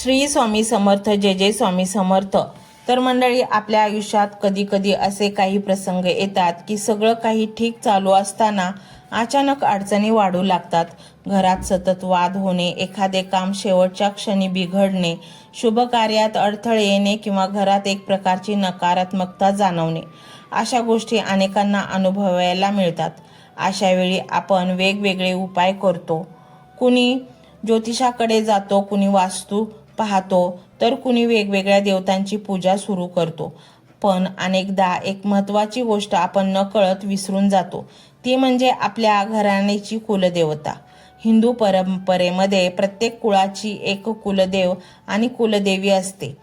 श्री स्वामी समर्थ. जय जय स्वामी समर्थ. तर मंडळी, आपल्या आयुष्यात कधी कधी असे काही प्रसंग येतात की सगळं काही ठीक चालू असताना अचानक अडचणी वाढू लागतात. घरात सतत वाद होणे, एखादे काम शेवटच्या क्षणी बिघडणे, शुभ कार्यात अडथळे येणे किंवा घरात एक प्रकारची नकारात्मकता जाणवणे, अशा गोष्टी अनेकांना अनुभवायला मिळतात. अशा वेळी आपण वेगवेगळे उपाय करतो. कुणी ज्योतिषाकडे जातो, कुणी वास्तू पाहतो, तर कुणी वेगवेगळ्या देवतांची पूजा सुरू करतो. पण अनेकदा एक महत्त्वाची गोष्ट आपण नकळत विसरून जातो, ती म्हणजे आपल्या घराण्याची कुलदेवता. हिंदू परंपरेमध्ये प्रत्येक कुळाची एक कुलदेव आणि कुलदेवी असते.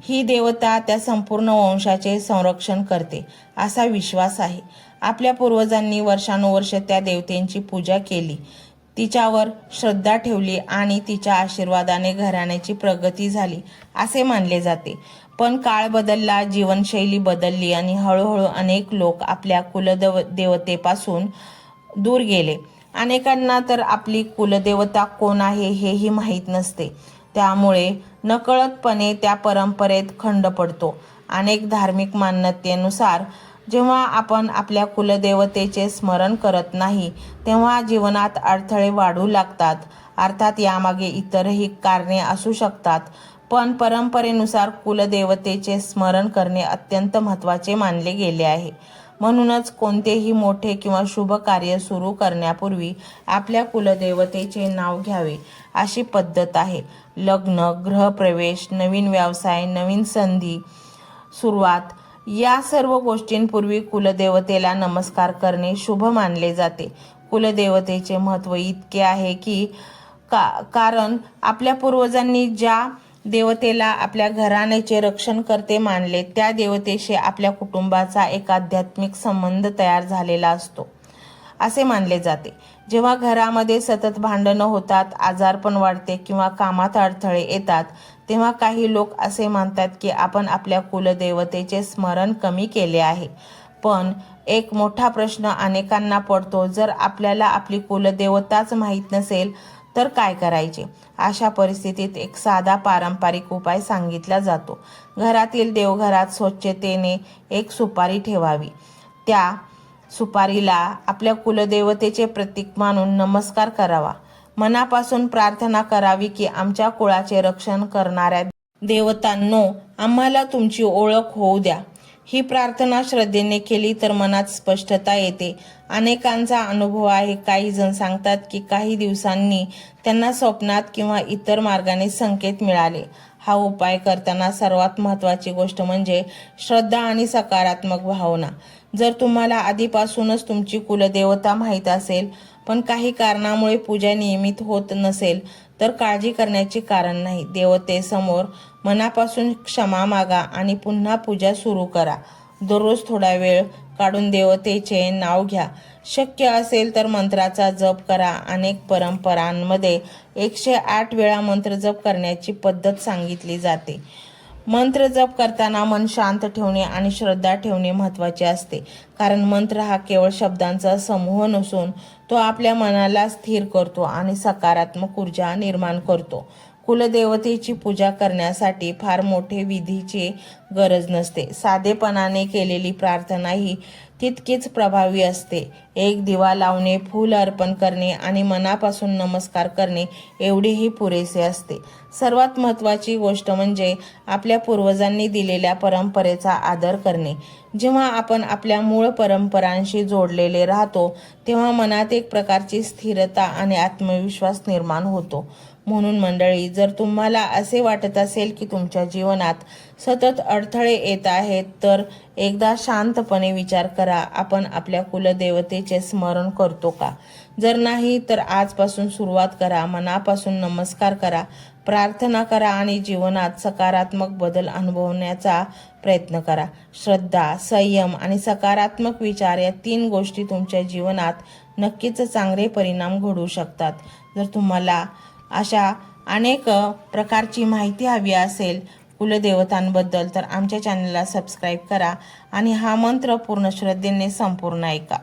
ही देवता त्या संपूर्ण वंशाचे संरक्षण करते असा विश्वास आहे. आपल्या पूर्वजांनी वर्षानुवर्ष त्या देवतेची पूजा केली, तिच्यावर श्रद्धा ठेवली आणि तिच्या आशीर्वादाने घराण्याची प्रगती झाली असे मानले जाते. पण काळ बदलला, जीवनशैली बदलली आणि हळूहळू अनेक लोक आपल्या कुलदेवतेपासून दूर गेले. अनेकांना तर आपली कुलदेवता कोण आहे हेही माहीत नसते. त्यामुळे नकळतपणे त्या परंपरेत खंड पडतो. अनेक धार्मिक मान्यतेनुसार जेव्हा आपण आपल्या कुलदेवतेचे स्मरण करत नाही, तेव्हा जीवनात अडथळे वाढू लागतात. अर्थात यामागे इतरही कारणे असू शकतात, पण परंपरेनुसार कुलदेवतेचे स्मरण करणे अत्यंत महत्त्वाचे मानले गेले आहे. म्हणूनच कोणतेही मोठे किंवा शुभ कार्य सुरू करण्यापूर्वी आपल्या कुलदेवतेचे नाव घ्यावे अशी पद्धत आहे. लग्न, गृहप्रवेश, नवीन व्यवसाय, नवीन संधी सुरुवात या सर्व गोष्टींपूर्वी कुलदेवतेला नमस्कार करणे शुभ मानले जाते. कुलदेवतेचे महत्त्व इतके आहे की कारण आपल्या पूर्वजांनी ज्या देवतेला आपल्या घराण्याचे रक्षण करते मानले, त्या देवतेशी आपल्या कुटुंबाचा एक आध्यात्मिक संबंध तयार झालेला असतो असे मानले जाते. जेव्हा घरामध्ये सतत भांडणं होतात, आजारपण वाढते किंवा कामात अडथळे येतात, तेव्हा काही लोक असे मानतात की आपण आपल्या कुलदेवतेचे स्मरण कमी केले आहे. पण एक मोठा प्रश्न अनेकांना पडतो, जर आपल्याला आपली कुलदेवताच माहीत नसेल तर काय करायचे? अशा परिस्थितीत एक साधा पारंपरिक उपाय सांगितला जातो. घरातील देवघरात स्वच्छतेने एक सुपारी ठेवावी. त्या सुपारीला आपल्या कुलदेवतेचे प्रतीक मानून नमस्कार करावा. मनापासून प्रार्थना करावी की आमच्या कुळाचे रक्षण करणाऱ्या देवतांनो, आम्हाला तुमची ओळख होऊ द्या. ही प्रार्थना श्रद्धेने केली तर मनात स्पष्टता येते. अनेकांचा अनुभव आहे, काही जण सांगतात की काही दिवसांनी त्यांना स्वप्नात किंवा इतर मार्गाने संकेत मिळाले. हा उपाय करताना सर्वात महत्त्वाची गोष्ट म्हणजे श्रद्धा आणि सकारात्मक भावना. जर तुम्हाला आधीपासूनच तुमची कुलदेवता माहीत असेल, पण काही कारणामुळे पूजा नियमित होत नसेल, तर काळजी करण्याचे कारण नाही. देवतेसमोर मनापासून क्षमा मागा आणि पुन्हा पूजा सुरू करा. दररोज थोडा वेळ काढून देवतेचे नाव घ्या. शक्य असेल तर मंत्राचा जप करा. अनेक परंपरांमध्ये 108 वेळा मंत्र जप करण्याची पद्धत सांगितली जाते. मंत्र जप करताना मन शांत ठेवणे आणि श्रद्धा ठेवणे महत्त्वाचे असते, कारण मंत्र हा केवळ शब्दांचा समूह नसून तो आपल्या मनाला स्थिर करतो आणि सकारात्मक ऊर्जा निर्माण करतो. कुलदेवतेची पूजा करण्यासाठी फार मोठे विधीची गरज नसते. साधेपणाने केलेली प्रार्थना ही तितकीच प्रभावी असते. एक दिवा लावणे, फूल अर्पण करणे आणि मनापासून नमस्कार करणे एवढेही पुरेसे असते. सर्वात महत्त्वाची गोष्ट म्हणजे आपल्या पूर्वजांनी दिलेल्या परंपरेचा आदर करणे. जेव्हा आपण आपल्या मूळ परंपरांशी जोडलेले राहतो, तेव्हा मनात एक प्रकारची स्थिरता आणि आत्मविश्वास निर्माण होतो. म्हणून मंडळी, जर तुम्हाला असे वाटत असेल की तुमच्या जीवनात सतत अडथळे येत आहेत, तर एकदा शांतपणे विचार करा, आपण आपल्या कुलदेवतेचे स्मरण करतो का? जर नाही, तर आजपासून सुरुवात करा. मनापासून नमस्कार करा, प्रार्थना करा आणि जीवनात सकारात्मक बदल अनुभवण्याचा प्रयत्न करा. श्रद्धा, संयम आणि सकारात्मक विचार या 3 गोष्टी तुमच्या जीवनात नक्कीच चांगले परिणाम घडवू शकतात. जर तुम्हाला अशा अनेक प्रकारची माहिती हवी असेल कुलदेवतांबद्दल, तर आमच्या चॅनलला सबस्क्राईब करा आणि हा मंत्र पूर्ण श्रद्धेने संपूर्ण ऐका.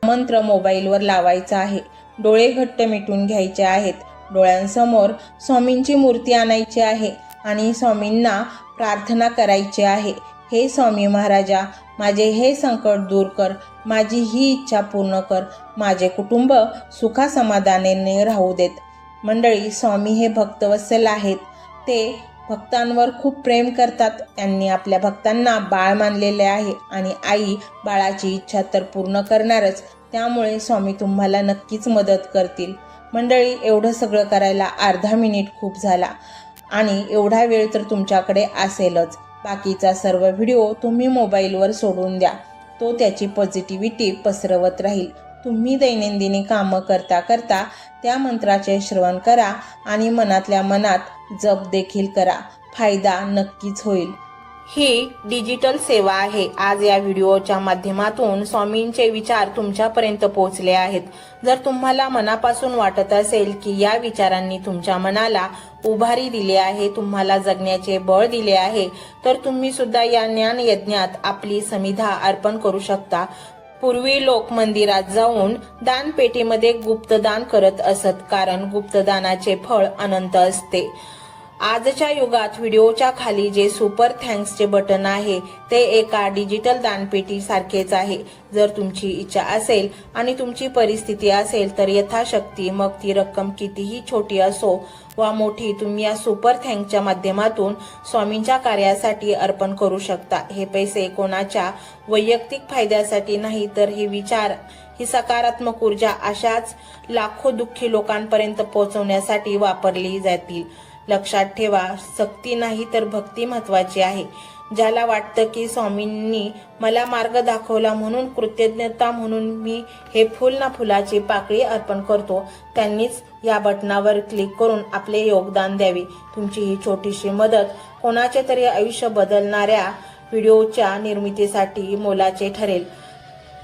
मंत्र मोबाईलवर लावायचा आहे. डोळे घट्ट मिटून घ्यायचे आहेत. डोळ्यांसमोर स्वामींची मूर्ती आणायची आहे आणि स्वामींना प्रार्थना करायची आहे. हे स्वामी महाराजा, माझे हे संकट दूर कर, माझी ही इच्छा पूर्ण कर, माझे कुटुंब सुखासमाधानाने राहू देत. मंडळी, स्वामी हे भक्तवत्सल आहेत. ते भक्तांवर खूप प्रेम करतात. त्यांनी आपल्या भक्तांना बाळ मानलेले आहे आणि आई बाळाची इच्छा तर पूर्ण करणारच. त्यामुळे स्वामी तुम्हाला नक्कीच मदत करतील. मंडळी, एवढं सगळं करायला अर्धा मिनिट खूप झाला आणि एवढा वेळ तर तुमच्याकडे असेलच. बाकीचा सर्व व्हिडिओ तुम्ही मोबाईलवर सोडून द्या. तो त्याची पॉझिटिव्हिटी पसरवत राहील. तुम्ही दैनंदिनी कामं करता करता त्या मंत्राचे श्रवण करा आणि मनातल्या मनात जप देखील करा. फायदा नक्कीच होईल. ही डिजिटल सेवा आहे. आज या व्हिडिओच्या माध्यमातून स्वामींचे विचार तुमच्यापर्यंत पोहोचले आहेत. जर तुम्हाला मनापासून वाटत असेल की या विचारांनी तुमच्या मनाला उभारी दिली आहे, तुम्हाला जगण्याचे बळ दिले आहे, तर तुम्ही सुद्धा या ज्ञान यज्ञात आपली समिधा अर्पण करू शकता. पूर्वी लोक मंदिरात जाऊन दानपेटीमध्ये गुप्तदान करत असत, कारण गुप्तदानाचे फळ अनंत असते. आजच्या युगात व्हिडिओच्या खाली जे सुपर थँक्सचे बटन आहे ते एका डिजिटल दानपेटी सारखेच आहे. जर तुमची इच्छा असेल आणि तुमची परिस्थिती असेल तर यथाशक्ती, मग ती रक्कम कितीही छोटी असो वा मोठी, तुम्ही या सुपर थँक्सच्या माध्यमातून स्वामींच्या कार्यासाठी अर्पण करू शकता. हे पैसे कोणाच्या वैयक्तिक फायद्यासाठी नाही, तर हे विचार, ही सकारात्मक ऊर्जा अशाच लाखो दुःखी लोकांपर्यंत पोहोचवण्यासाठी वापरली जातील. लक्षात ठेवा, सक्ती नाही तर भक्ती महत्वाची आहे. ज्याला वाटतं की स्वामींनी मला मार्ग दाखवला म्हणून कृतज्ञता म्हणून मी हे फुल ना फुलाची पाकळी अर्पण करतो, त्यांनीच या बटनावर क्लिक करून आपले योगदान द्यावे. तुमची ही छोटीशी मदत कोणाचे तरी आयुष्य बदलणाऱ्या व्हिडिओच्या निर्मितीसाठी मोलाचे ठरेल.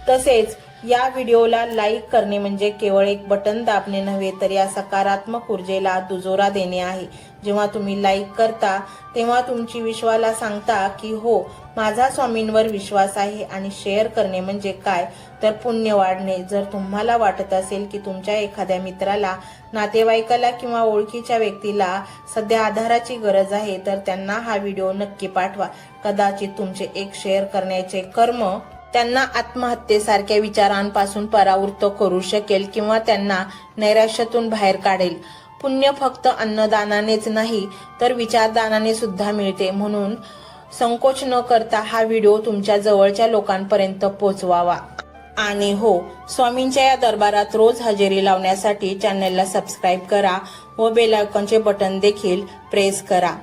तसेच या व्हिडिओला लाईक करणे म्हणजे केवळ एक बटन दाबणे नव्हे, तर या सकारात्मक ऊर्जेला दुजोरा देणे आहे. जेव्हा तुम्ही लाईक करता तेव्हा तुमची विश्वाला सांगता की हो, माझा स्वामींवर विश्वास आहे. आणि शेअर करणे म्हणजे काय, तर पुण्य वाढणे. जर तुम्हाला वाटत असेल की तुमच्या एखाद्या मित्राला, नातेवाईकाला किंवा ओळखीच्या व्यक्तीला सध्या आधाराची गरज आहे, तर त्यांना हा व्हिडिओ नक्की पाठवा. कदाचित तुमचे एक शेअर करण्याचे कर्म त्यांना आत्महत्येसारख्या विचारांपासून परावृत्त करू शकेल किंवा त्यांना नैराश्यातून बाहेर काढेल. पुण्य फक्त अन्नदानानेच नाही तर विचारदानाने सुद्धा मिळते. म्हणून संकोच न करता हा व्हिडिओ तुमच्या जवळच्या लोकांपर्यंत पोहोचवावा. आणि हो, स्वामींच्या या दरबारात रोज हजेरी लावण्यासाठी चॅनलला सबस्क्राईब करा व बेल आयकॉनचे बटन देखील प्रेस करा.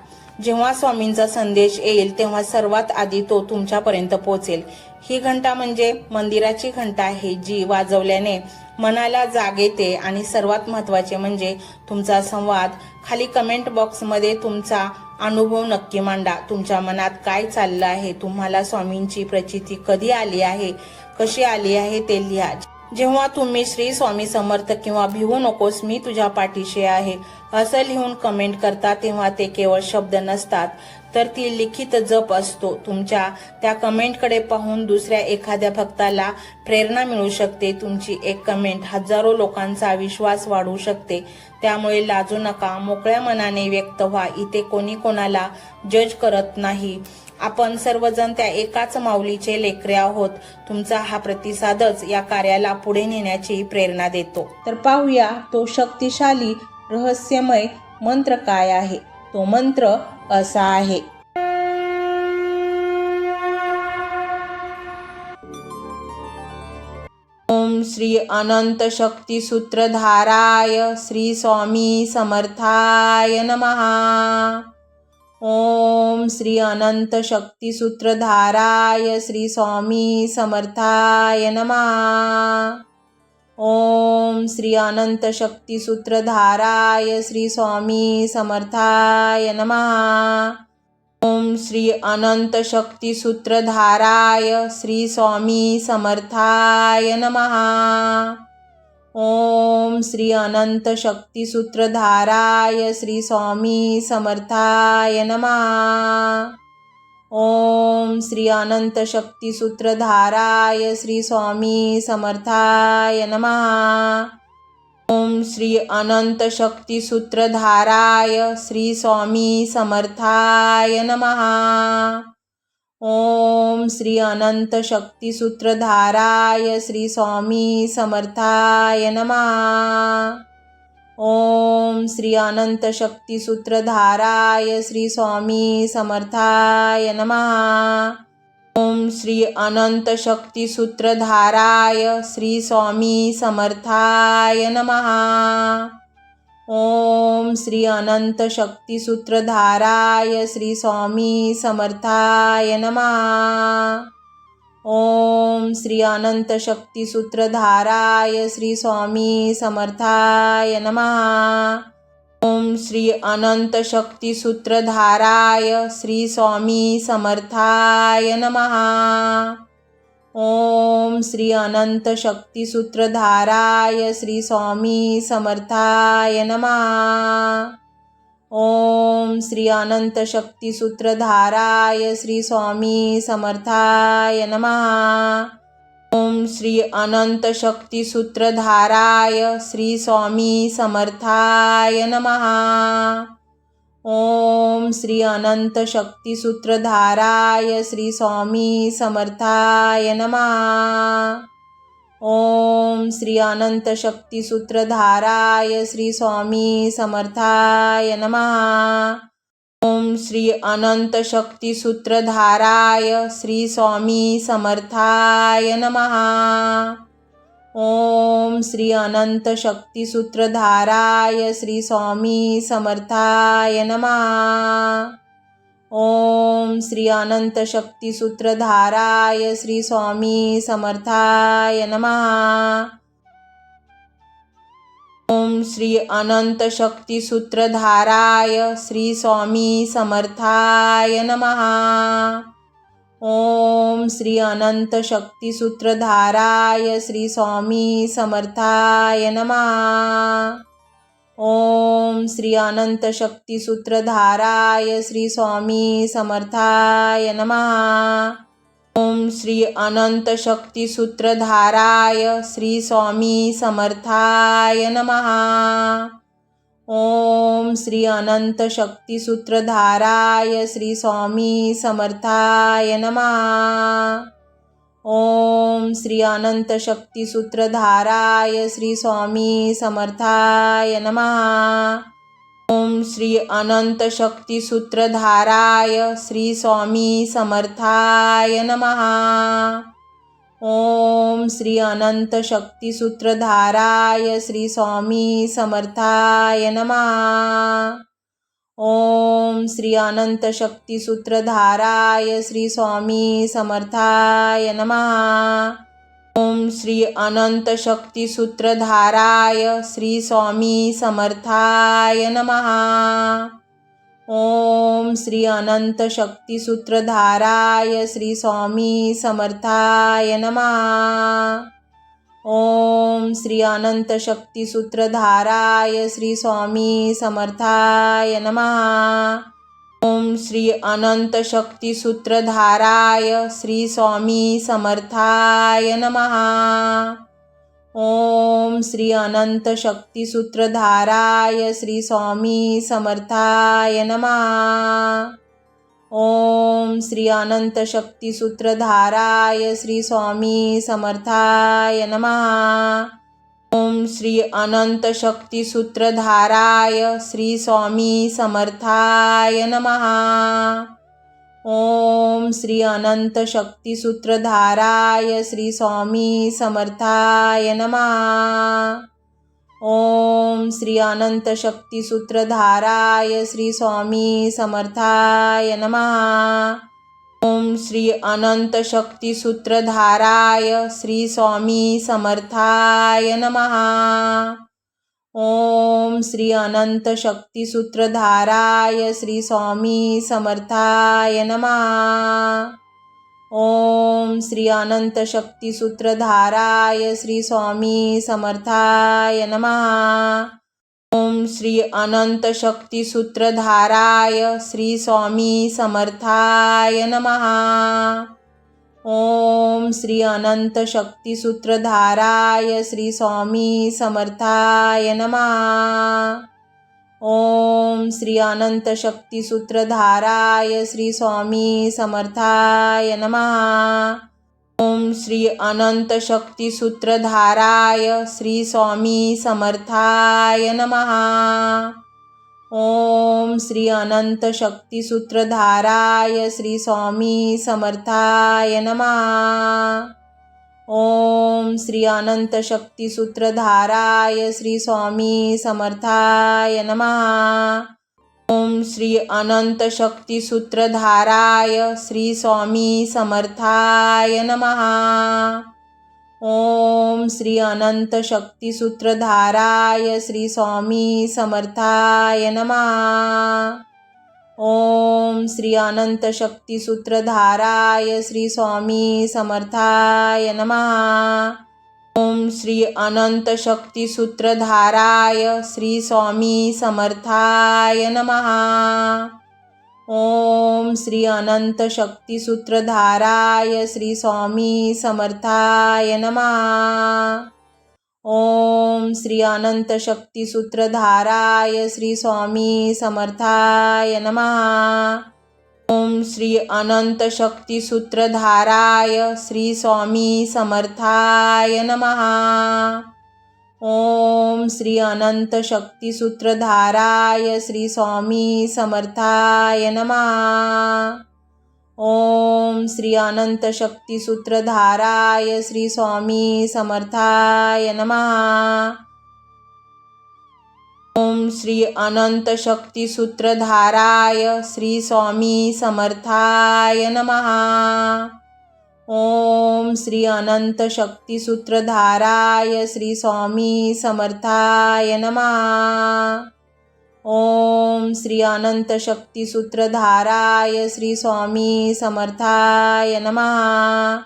जेव्हा स्वामींचा संदेश येईल तेव्हा सर्वात आधी तो तुमच्यापर्यंत पोहोचेल. ही घंटा म्हणजे मंदिराची घंटा आहे, जी वाजवल्याने मनाला जाग येते. आणि सर्वात महत्त्वाचे म्हणजे तुमचा संवाद. खाली कमेंट बॉक्समध्ये तुमचा अनुभव नक्की मांडा. तुमच्या मनात काय चाललं आहे, तुम्हाला स्वामींची प्रचिती कधी आली आहे, कशी आली आहे ते लिहा. जेव्हा तुम्ही श्री स्वामी समर्थ किंवा भिवू नकोस मी तुझ्या पाठीशी आहे असं लिहून कमेंट करता, तेव्हा ते केवळ शब्द नसतात, तर ती लिखित जप असतो. तुमच्या त्या कमेंटकडे पाहून दुसऱ्या एखाद्या भक्ताला प्रेरणा मिळू शकते. तुमची एक कमेंट हजारो लोकांचा विश्वास वाढवू शकते. त्यामुळे लाजू नका, मोकळ्या मनाने व्यक्त व्हा. इथे कोणी कोणाला जज करत नाही. आपण सर्वजण त्या एकाच माऊलीचे लेकरे आहोत. तुमचा हा प्रतिसादच या कार्याला पुढे नेण्याची प्रेरणा देतो. तर पाहूया तो शक्तिशाली रहस्यमय मंत्र काय आहे. तो मंत्र असा आहे. ओम श्री अनंत शक्ती सूत्रधाराय श्री स्वामी समर्थाय नमः. ओम श्री अनंत शक्ती सूत्रधाराय श्री स्वामी समर्थाय नमः. ओम श्री अनंत शक्ती सूत्रधाराय श्री स्वामी समर्थाय नमः. ओम श्री अनंत शक्ती सूत्रधाराय श्री स्वामी समर्थाय नमः. ओम श्री अनंत शक्ती सूत्रधाराय श्री स्वामी समर्थाय नमः. ओम श्री अनंत शक्ती सूत्रधाराय श्री स्वामी समर्थाय नमः. ओम श्री अनंत शक्ती सूत्रधाराय श्री स्वामी समर्थाय नमः। ओम श्री अनंत शक्ती सूत्रधाराय श्री स्वामी समर्थाय नमः। ओम श्री अनंत शक्ती सूत्रधाराय श्री स्वामी समर्थाय नमः। ओम श्री अनंत शक्ती सूत्रधाराय श्री स्वामी समर्थाय नमः। ओम श्री अनंत शक्ती सूत्रधाराय श्री स्वामी समर्थाय नमः। ओम श्री अनंत शक्ती सूत्रधाराय श्री स्वामी समर्थाय नमः। ओम श्री अनंत शक्ती सूत्रधाराय श्री स्वामी समर्थाय नमः। ओम श्री अनंत शक्ती सूत्रधाराय श्री स्वामी समर्थाय नमः। ओम श्री अनंत शक्ती सूत्रधाराय श्री स्वामी समर्थाय नमः। ओम श्री अनंत शक्ती सूत्रधाराय श्री स्वामी समर्थाय नमः। ओम श्री अनंत शक्ती सूत्रधाराय श्री स्वामी समर्थाय नमः। ओम श्री अनंत शक्ती सूत्रधाराय श्री स्वामी समर्थाय नमः। ओम श्री अनंत शक्ती सूत्रधाराय श्री स्वामी समर्थाय नमः। ओम श्री अनंत शक्ती सूत्रधाराय श्री स्वामी समर्थाय नमः। ओम श्री अनंत शक्ती सूत्रधाराय श्री स्वामी समर्थाय नमः। ओम श्री अनंत शक्ती सूत्रधाराय श्री स्वामी समर्थाय नमः। ओम श्री अनंत शक्ती सूत्रधाराय श्री स्वामी समर्थाय नमः। ओम श्री अनंत शक्ती सूत्रधाराय श्री स्वामी समर्थाय नमः। ओम श्री अनंत शक्ती सूत्रधाराय श्री स्वामी समर्थाय नमः। ओम श्री अनंत शक्ती सूत्रधाराय श्री स्वामी समर्थाय नमः। ओम श्री अनंत शक्ती सूत्रधाराय श्री स्वामी समर्थाय नमः। ओम श्री अनंत शक्ती सूत्रधाराय श्री स्वामी समर्थाय नमः। ओम श्री अनंत शक्ती सूत्रधाराय श्री स्वामी समर्थाय नमः। ओम श्री अनंत शक्ती सूत्रधाराय श्री स्वामी समर्थाय नमः। ओम श्री अनंत शक्ती सूत्रधाराय श्री स्वामी समर्थाय नमः। ओम श्री अनंत शक्ती सूत्रधाराय श्री स्वामी समर्थाय नमः। ओम श्री अनंत शक्ती सूत्रधाराय श्री स्वामी समर्थाय नमः। ओम श्री अनंत शक्ती सूत्रधाराय श्री स्वामी समर्थाय नमः। ओम श्री अनंत शक्ती सूत्रधाराय श्री स्वामी समर्थाय नमः। ओम श्री अनंत शक्ती सूत्रधाराय श्री स्वामी समर्थाय नमः। ओम श्री अनंत शक्ती सूत्रधाराय श्री स्वामी समर्थाय नमः। ओम श्री अनंत शक्ती सूत्रधाराय श्री स्वामी समर्थाय नमः। ओम श्री अनंत शक्ती सूत्रधाराय श्री स्वामी समर्थाय नमः। ओम श्री अनंत शक्ती सूत्रधाराय श्री स्वामी समर्थाय नमः। ओम श्री अनंत शक्ती सूत्रधाराय श्री स्वामी समर्थाय नमः। ओम श्री अनंत शक्ती सूत्रधाराय श्री स्वामी समर्थाय नमः। ओम श्री अनंत शक्ती सूत्रधाराय श्री स्वामी समर्थाय नमः। ओम श्री अनंत शक्ती सूत्रधाराय श्री स्वामी समर्थाय नमः। ओम श्री अनंत शक्ती सूत्रधाराय श्री स्वामी समर्थाय नमः। ओम श्री अनंत शक्ती सूत्रधाराय श्री स्वामी समर्थाय नमः। ओम श्री अनंत शक्ती सूत्रधाराय श्री स्वामी समर्थाय नमः। ओम श्री अनंत शक्ती सूत्रधाराय श्री स्वामी समर्थाय नमः। ओम श्री अनंत शक्ती सूत्रधाराय श्री स्वामी समर्थाय नमः। ओम श्री अनंत शक्ती सूत्रधाराय श्री स्वामी समर्थाय नमः। ओम श्री अनंत शक्ती सूत्रधाराय श्री स्वामी समर्थाय नमः। ओम श्री अनंत शक्ती सूत्रधाराय श्री स्वामी समर्थाय नमः। ओम श्री अनंत शक्ती सूत्रधाराय श्री स्वामी समर्थाय नमः। ओम श्री अनंत शक्ती सूत्रधाराय श्री स्वामी समर्थाय नमः। ओम श्री अनंत शक्ती सूत्रधाराय श्री स्वामी समर्थाय नमः। ओम श्री अनंत शक्ती सूत्रधाराय श्री स्वामी समर्थाय नमः। ओम श्री अनंत शक्ती सूत्रधाराय श्री स्वामी समर्थाय नमः। ओम श्री अनंत शक्ती सूत्रधाराय श्री स्वामी समर्थाय नमः। ओम श्री अनंत शक्ती सूत्रधाराय श्री स्वामी समर्थाय नमः। ओम श्री अनंत शक्ती सूत्रधाराय श्री स्वामी समर्थाय नमः।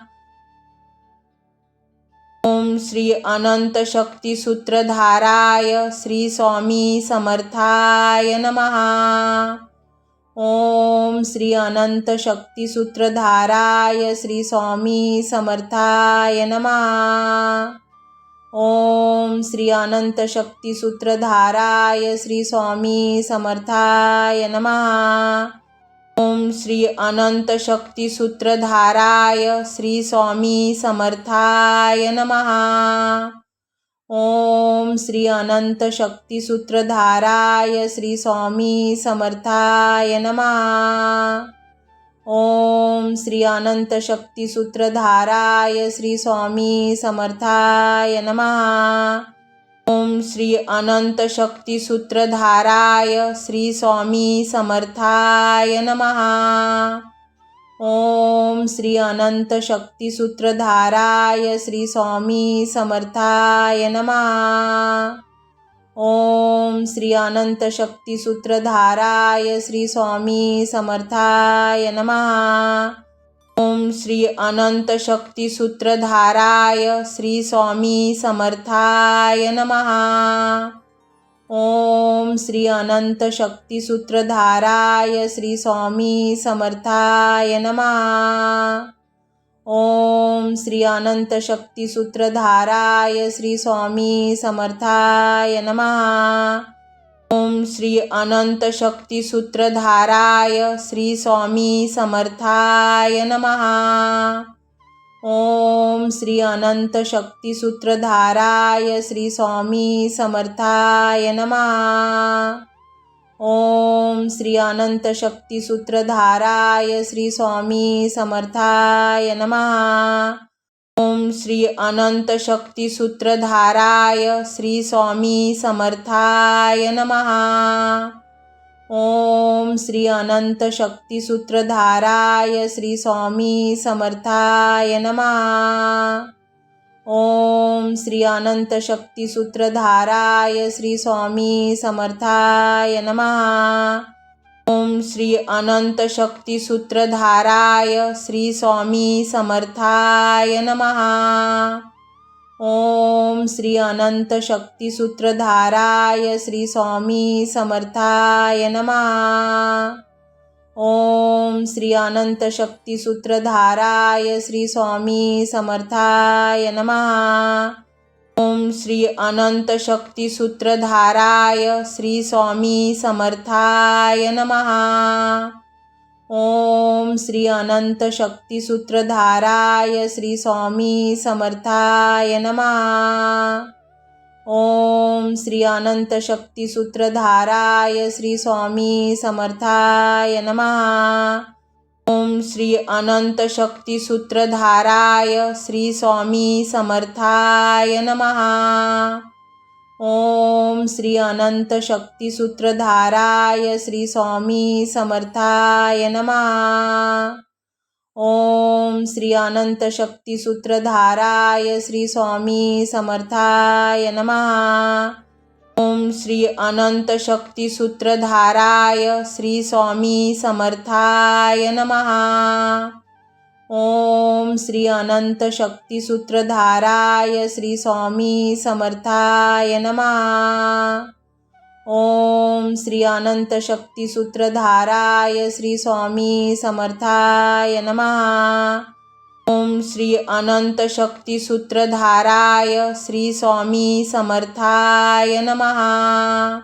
ओम श्री अनंत शक्ती सूत्रधाराय श्री स्वामी समर्थाय नमः। ओम श्री अनंत शक्ती सूत्रधाराय श्री स्वामी समर्थाय नमः। ओम श्री अनंत शक्ती सूत्रधाराय श्री स्वामी समर्थाय नमः। ओम श्री अनंत शक्ती सूत्रधाराय श्री स्वामी समर्थाय नमः। ओम श्री अनंत शक्ती सूत्रधाराय श्री स्वामी समर्थाय नमः। ओम श्री अनंत शक्ती सूत्रधाराय श्री स्वामी समर्थाय नमः। ओम श्री अनंत शक्ती सूत्रधाराय श्री स्वामी समर्थाय नमः। ओम श्री अनंत शक्ती सूत्रधाराय श्री स्वामी समर्थाय नमः। ओम श्री अनंत शक्ती सूत्रधाराय श्री स्वामी समर्थाय नमः। ओम श्री अनंत शक्ती सूत्रधाराय श्री स्वामी समर्थाय नमः। ओम श्री अनंत शक्ती सूत्रधाराय श्री स्वामी समर्थाय नमः। ओम श्री अनंत शक्ती सूत्रधाराय श्री स्वामी समर्थाय नमः। ओम श्री अनंत शक्ती सूत्रधाराय श्री स्वामी समर्थाय नमः। ओम श्री अनंत शक्ती सूत्रधाराय श्री स्वामी समर्थाय नमः। ओम श्री अनंत शक्ती सूत्रधाराय श्री स्वामी समर्थाय नमः। ओम श्री अनंत शक्ती सूत्रधाराय श्री स्वामी समर्थाय नमः। ओम श्री अनंत शक्ती सूत्रधाराय श्री स्वामी समर्थाय नमः। ओम श्री अनंत शक्ती सूत्रधाराय श्री स्वामी समर्थाय नमः। ओम श्री अनंत शक्ती सूत्रधाराय श्री स्वामी समर्थाय नमः। ओम श्री अनंत शक्ती सूत्रधाराय श्री स्वामी समर्थाय नमः। ओम श्री अनंत शक्ती सूत्रधाराय श्री स्वामी समर्थाय नमः. ओम श्री अनंत शक्ती सूत्रधाराय श्री स्वामी समर्थाय नमः. ओम श्री अनंत शक्ती सूत्रधाराय श्री स्वामी समर्थाय नमः. ओम श्री अनंत शक्ती सूत्रधाराय श्री स्वामी समर्थाय नमः. ओम श्री अनंत शक्ती सूत्रधाराय श्री स्वामी समर्थाय नमः. ओम श्री अनंत शक्ती सूत्रधाराय श्री स्वामी समर्थाय नमः. ओम श्री अनंत शक्ती सूत्रधाराय श्री स्वामी समर्थाय नमः. ओम श्री अनंत शक्ती सूत्रधाराय श्री स्वामी समर्थाय नमः. ओम श्री अनंत शक्ती सूत्रधाराय श्री स्वामी समर्थाय नमः. ओम श्री अनंत शक्ती सूत्रधाराय श्री स्वामी समर्थाय नमः. ओम श्री अनंत शक्ती सूत्रधाराय श्री स्वामी समर्थाय नमः.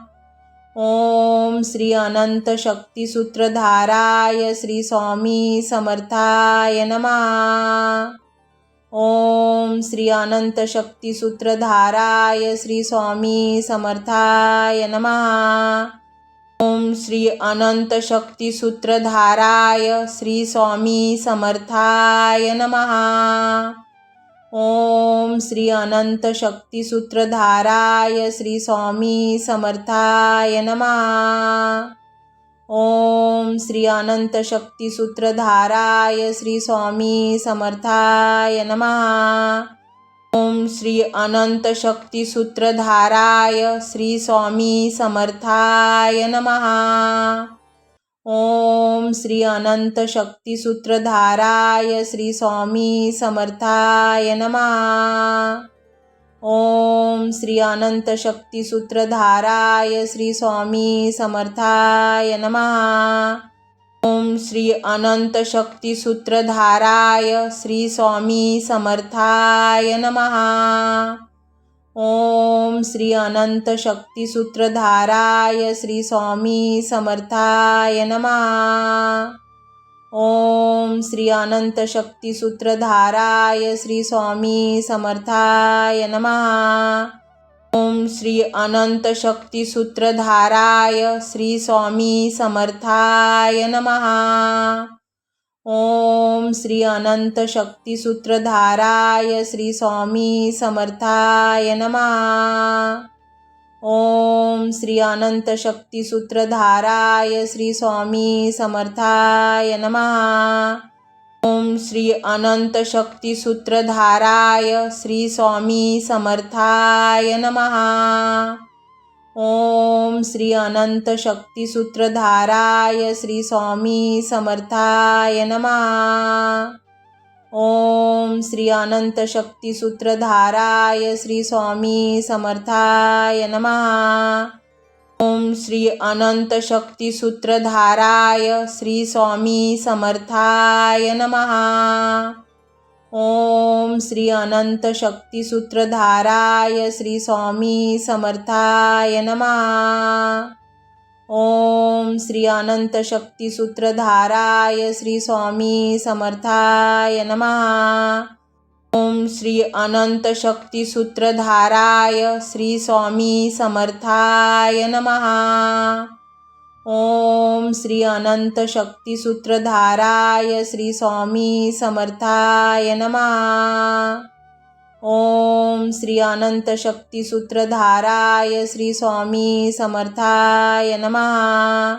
ओम श्री अनंत शक्ती सूत्रधाराय श्री स्वामी समर्थाय नमः. ओम श्री अनंत शक्ती सूत्रधाराय श्री स्वामी समर्थाय नमः. ओम श्री अनंत शक्ती सूत्रधाराय श्री स्वामी समर्थाय नमः. ओम श्री अनंत शक्ती सूत्रधाराय श्री स्वामी समर्थाय नमः. ओम श्री अनंत शक्ती सूत्रधाराय श्री स्वामी समर्थाय नमः. ओम श्री अनंत शक्ती सूत्रधाराय श्री स्वामी समर्थाय नमः. ओम श्री अनंत शक्ती सूत्रधाराय श्री स्वामी समर्थाय नमः. ओम श्री अनंत शक्ती सूत्रधाराय श्री स्वामी समर्थाय नमः. ओम श्री अनंत शक्ती सूत्रधाराय श्री स्वामी समर्थाय नमः. ओम श्री अनंत शक्ती सूत्रधाराय श्री स्वामी समर्थाय नमः. ओम श्री अनंत शक्ती सूत्रधाराय श्री स्वामी समर्थाय नमः. ओम श्री अनंत शक्ती सूत्रधाराय श्री स्वामी समर्थाय नमः. ओम श्री अनंत शक्ती सूत्रधाराय श्री स्वामी समर्थाय नमः. ओम श्री अनंत शक्ती सूत्रधाराय श्री स्वामी समर्थाय नमः. ओम श्री अनंत शक्ती सूत्रधाराय श्री स्वामी समर्थाय नमः. ओम श्री अनंत शक्ती सूत्रधाराय श्री स्वामी समर्थाय नमः. ओम श्री अनंत शक्ती सूत्रधाराय श्री स्वामी समर्थाय नमः. ओम श्री अनंत शक्ती सूत्रधाराय श्री स्वामी समर्थाय नमः. ओम श्री अनंत शक्ती सूत्रधाराय श्री स्वामी समर्थाय नमः. ओम श्री अनंत शक्ती सूत्रधाराय श्री स्वामी समर्थाय नमः. ओम श्री अनंत शक्ती सूत्रधाराय श्री स्वामी समर्थाय नमः. ओम श्री अनंत शक्ती सूत्रधाराय श्री स्वामी समर्थाय नमः. ओम श्री अनंत शक्ती सूत्रधाराय श्री स्वामी समर्थाय नमः.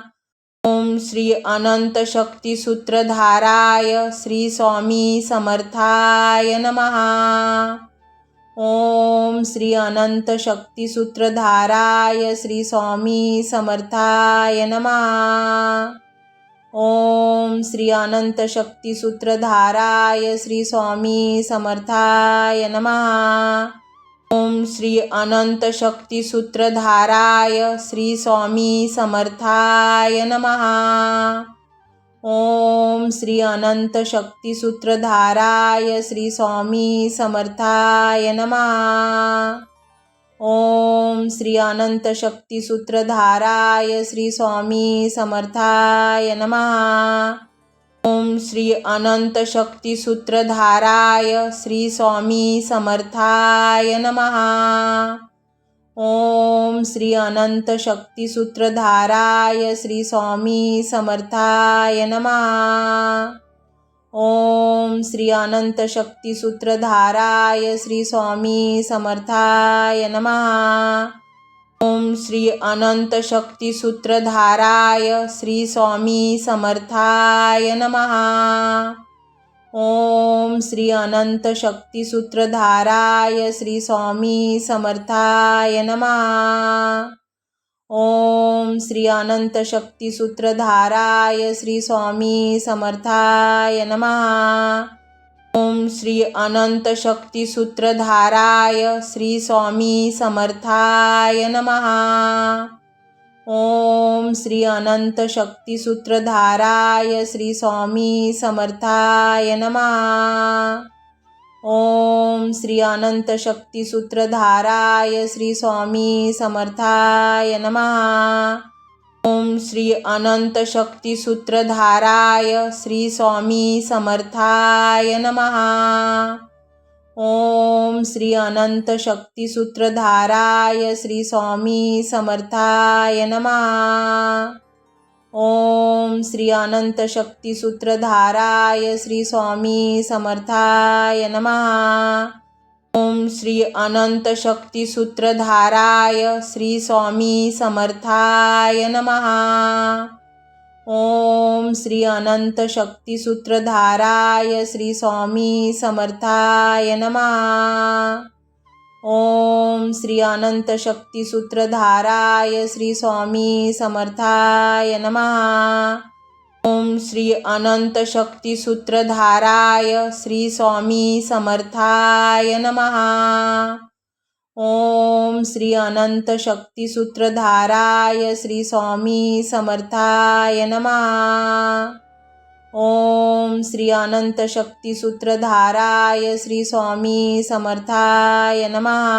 ओम श्री अनंत शक्ती सूत्रधाराय श्री स्वामी समर्थाय नमः. ओम श्री अनंत शक्ती सूत्रधाराय श्री स्वामी समर्थाय नमः. ओम श्री अनंत शक्ती सूत्रधाराय श्री स्वामी समर्थाय नमः. ओम श्री अनंत शक्ती सूत्रधाराय श्री स्वामी समर्थाय नमः. ओम श्री अनंत शक्ती सूत्रधाराय श्री स्वामी समर्थाय नमः। ओम श्री अनंत शक्ती सूत्रधाराय श्री स्वामी समर्थाय नमः। ओम श्री अनंत शक्ती सूत्रधाराय श्री स्वामी समर्थाय नमः। ओम श्री अनंत शक्ती सूत्रधाराय श्री स्वामी समर्थाय नमः। ओम श्री अनंत शक्ती सूत्रधाराय श्री स्वामी समर्थाय नमः। ओम श्री अनंत शक्ती सूत्रधाराय श्री स्वामी समर्थाय नमः। ओम श्री अनंत शक्ती सूत्रधाराय श्री स्वामी समर्थाय नमः। ओम श्री अनंत शक्ती सूत्रधाराय श्री स्वामी समर्थाय नमः। ओम श्री अनंत शक्ती सूत्रधाराय श्री स्वामी समर्थाय नमः। ओम श्री अनंत शक्ती सूत्रधाराय श्री स्वामी समर्थाय नमः। ओम श्री अनंत शक्ती सूत्रधाराय श्री स्वामी समर्थाय नमः। ओम श्री अनंत शक्ती सूत्रधाराय श्री स्वामी समर्थाय नमः। ओम श्री अनंत शक्ती सूत्रधाराय श्री स्वामी समर्थाय नमः। ओम श्री अनंत शक्ती सूत्रधाराय श्री स्वामी समर्थाय नमः। ओम श्री अनंत शक्ती सूत्रधाराय श्री स्वामी समर्थाय नमः। ओम श्री अनंत शक्ती सूत्रधाराय श्री स्वामी समर्थाय नमः। ओम श्री अनंत शक्ती सूत्रधाराय श्री स्वामी समर्थाय नमः। ओम श्री अनंत शक्ती सूत्रधाराय श्री स्वामी समर्थाय नमः। ओम श्री अनंत शक्ती सूत्रधाराय श्री स्वामी समर्थाय नमः। ओम श्री अनंत शक्ती सूत्रधाराय श्री स्वामी समर्थाय नमः।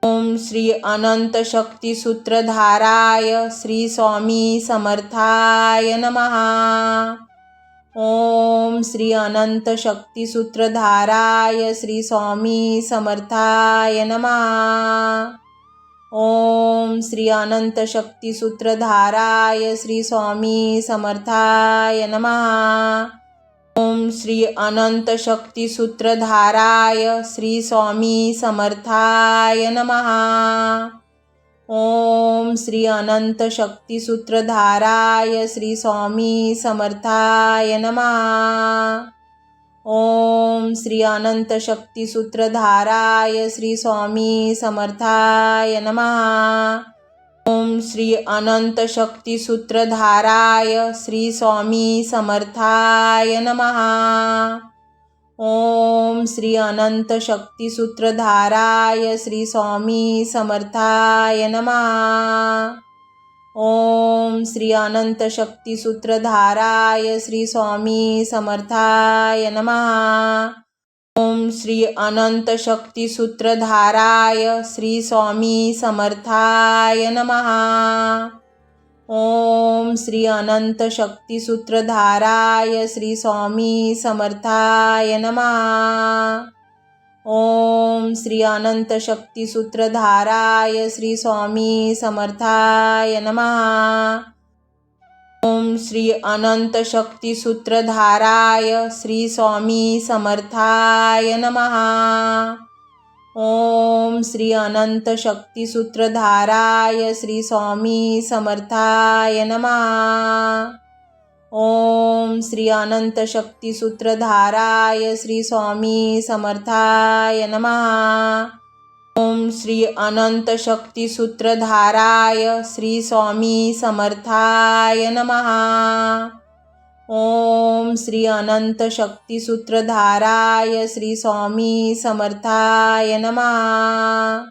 ओम श्री अनंत शक्ती सूत्रधाराय श्री स्वामी समर्थाय नमः। ओम श्री अनंत शक्ती सूत्रधाराय श्री स्वामी समर्थाय नमः। ओम श्री अनंत शक्ती सूत्रधाराय श्री स्वामी समर्थाय नमः। ओम श्री अनंत शक्ती सूत्रधाराय श्री स्वामी समर्थाय नमः। ओम श्री अनंत शक्ती सूत्रधाराय श्री स्वामी समर्थाय नमः। ओम श्री अनंत शक्ती सूत्रधाराय श्री स्वामी समर्थाय नमः। ओम श्री अनंत शक्ती सूत्रधाराय श्री स्वामी समर्थाय नमः। ओम श्री अनंत शक्ती सूत्रधाराय श्री स्वामी समर्थाय नमः। ओम श्री अनंत शक्ती सूत्रधाराय श्री स्वामी समर्थाय नमः। ओम श्री अनंत शक्ती सूत्रधाराय श्री स्वामी समर्थाय नमः। ओम श्री अनंत शक्ती सूत्रधाराय श्री स्वामी समर्थाय नमः। ओम श्री अनंत शक्ती सूत्रधाराय श्री स्वामी समर्थाय नमः। ओम श्री अनंत शक्ती सूत्रधाराय श्री स्वामी समर्थाय नमः। ओम श्री अनंत शक्ती सूत्रधाराय श्री स्वामी समर्थाय नमः। ओम श्री अनंत शक्ती सूत्रधाराय श्री स्वामी समर्थाय नमः। ओम श्री अनंत शक्ती सूत्रधाराय श्री स्वामी समर्थाय नमः। ओम श्री अनंत शक्ती सूत्रधाराय श्री स्वामी समर्थाय नमः।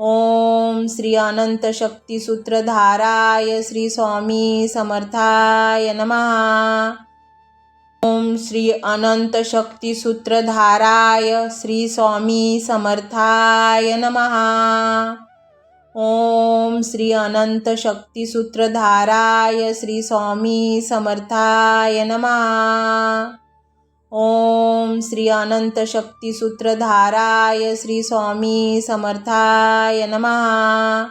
ओम श्री अनंत शक्ती सूत्रधाराय श्री स्वामी समर्थाय नमः। ओम श्री अनंत शक्ती सूत्रधाराय श्री स्वामी समर्थाय नमः। ओम श्री अनंत शक्ती सूत्रधाराय श्री स्वामी समर्थाय नमः। ओम श्री अनंत शक्ती सूत्रधाराय श्री स्वामी समर्थाय नमः।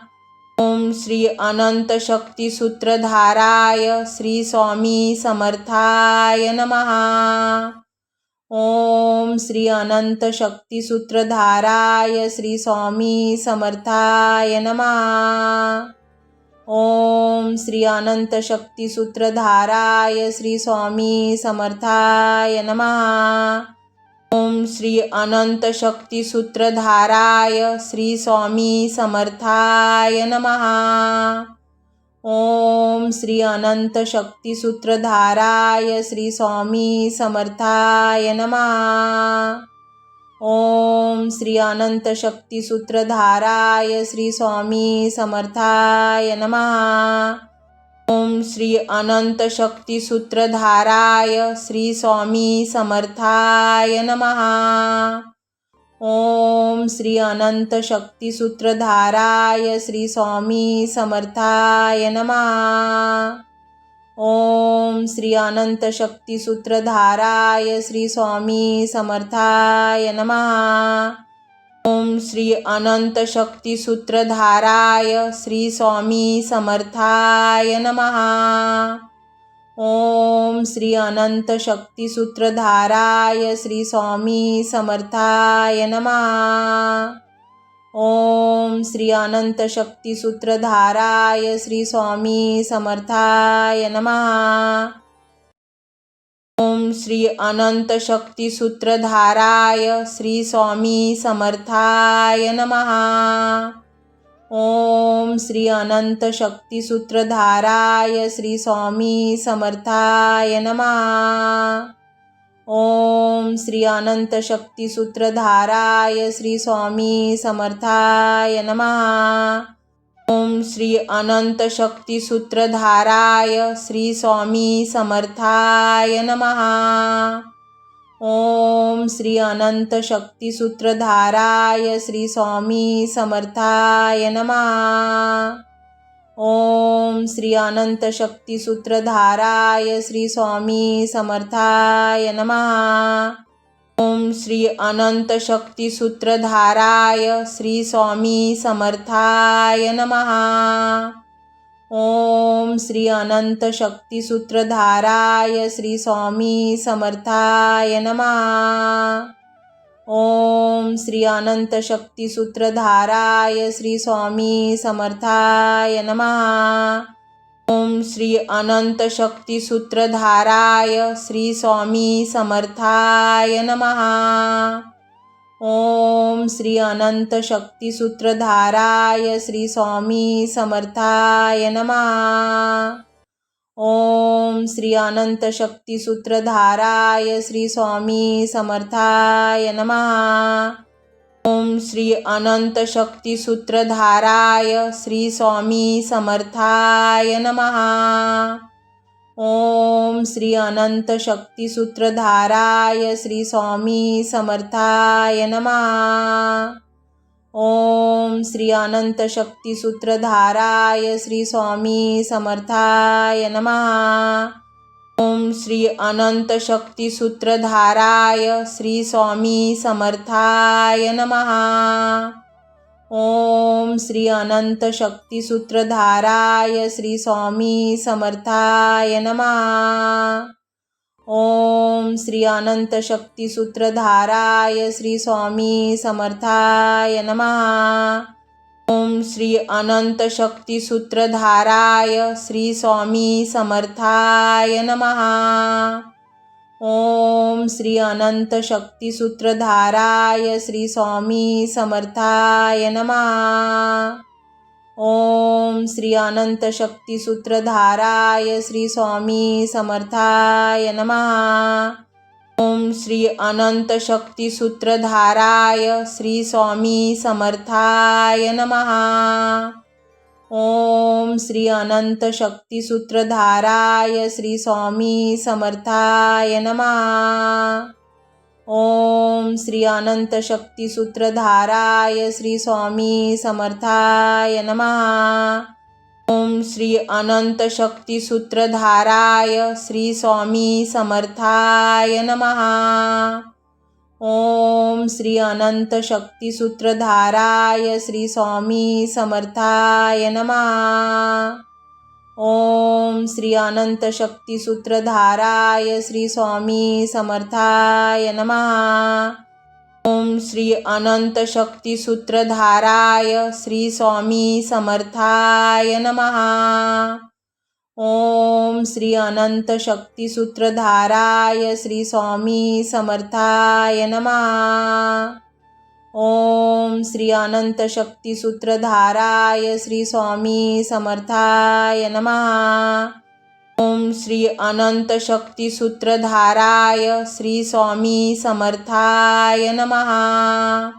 ओम श्री अनंत शक्ती सूत्रधाराय श्री स्वामी समर्थाय नमः। ओम श्री अनंत शक्ती सूत्रधाराय श्री स्वामी समर्थाय नमः। ओम श्री अनंत शक्ती सूत्रधाराय श्री स्वामी समर्थाय नमः। ओम श्री अनंत शक्ती सूत्रधाराय श्री स्वामी समर्थाय नमः। ओम श्री अनंत शक्ती सूत्रधाराय श्री स्वामी समर्थाय नमः। ओम श्री अनंत शक्ती सूत्रधाराय श्री स्वामी समर्थाय नमः। ओम श्री अनंत शक्ती सूत्रधाराय श्री स्वामी समर्थाय नमः। ओम श्री अनंत शक्ती सूत्रधाराय श्री स्वामी समर्थाय नमः। ओम श्री अनंत शक्ती सूत्रधाराय श्री स्वामी समर्थाय नमः। ओम श्री अनंत शक्ती सूत्रधाराय श्री स्वामी समर्थाय नमः। ओम श्री अनंत शक्ती सूत्रधाराय श्री स्वामी समर्थाय नमः। ओम श्री अनंत शक्ती सूत्रधाराय श्री स्वामी समर्थाय नमः। ओम श्री अनंत शक्ती सूत्रधाराय श्री स्वामी समर्थाय नमः। ओम श्री अनंत शक्ती सूत्रधाराय श्री स्वामी समर्थाय नमः। ओम श्री अनंत शक्ती सूत्रधाराय श्री स्वामी समर्थाय नमः। ओम श्री अनंत शक्ती सूत्रधाराय श्री स्वामी समर्थाय नमः। ओम श्री अनंत शक्ती सूत्रधाराय श्री स्वामी समर्थाय नमः। ओम श्री अनंत शक्ती सूत्रधाराय श्री स्वामी समर्थाय नमः। ओम श्री अनंत शक्ती सूत्रधाराय श्री स्वामी समर्थाय नमः। ओम श्री अनंत शक्ती सूत्रधाराय श्री स्वामी समर्थाय नमः। ओम श्री अनंत शक्ती सूत्रधाराय श्री स्वामी समर्थाय नमः। ओम श्री अनंत शक्ती सूत्रधाराय श्री स्वामी समर्थाय नमः। ओम श्री अनंत शक्ती सूत्रधाराय श्री स्वामी समर्थाय नमः। ओम श्री अनंत शक्ती सूत्रधाराय श्री स्वामी समर्थाय नमः। ओम श्री अनंत शक्ती सूत्रधाराय श्री स्वामी समर्थाय नमः। ओम श्री अनंत शक्ती सूत्रधाराय श्री स्वामी समर्थाय नमः। ओम श्री अनंत शक्ती सूत्रधाराय श्री स्वामी समर्थाय नमः। ओम श्री अनंत शक्ती सूत्रधाराय श्री स्वामी समर्थाय नमः। ओम श्री अनंत शक्ती सूत्रधाराय श्री स्वामी समर्थाय नमः। ओम श्री अनंत शक्ती सूत्रधाराय श्री स्वामी समर्थाय नमः। ओम श्री अनंत शक्ती सूत्रधाराय श्री स्वामी समर्थाय नमः। ओम श्री अनंत शक्ती सूत्रधाराय श्री स्वामी समर्थाय नमः। ओम श्री अनंत शक्ती सूत्रधाराय श्री स्वामी समर्थाय नमः। ओम श्री अनंत शक्ती सूत्रधाराय श्री स्वामी समर्थाय नमः। ओम श्री अनंत शक्ती सूत्रधाराय श्री स्वामी समर्थाय नमः। ओम श्री अनंत शक्ती सूत्रधाराय श्री स्वामी समर्थाय नमः। ओम श्री अनंत शक्ती सूत्रधाराय श्री स्वामी समर्थाय नमः। ओम श्री अनंत शक्ती सूत्रधाराय श्री स्वामी समर्थाय नमः। ओम श्री अनंत शक्ती सूत्रधाराय श्री स्वामी समर्थाय नमः। ओम श्री अनंत शक्ती सूत्रधाराय श्री स्वामी समर्थाय नमः। ओम श्री अनंत शक्ती सूत्रधाराय श्री स्वामी समर्थाय नमः। ओम श्री अनंत शक्ती सूत्रधाराय श्री स्वामी समर्थाय नमः। ओम श्री अनंत शक्ती सूत्रधाराय श्री स्वामी समर्थाय नमः।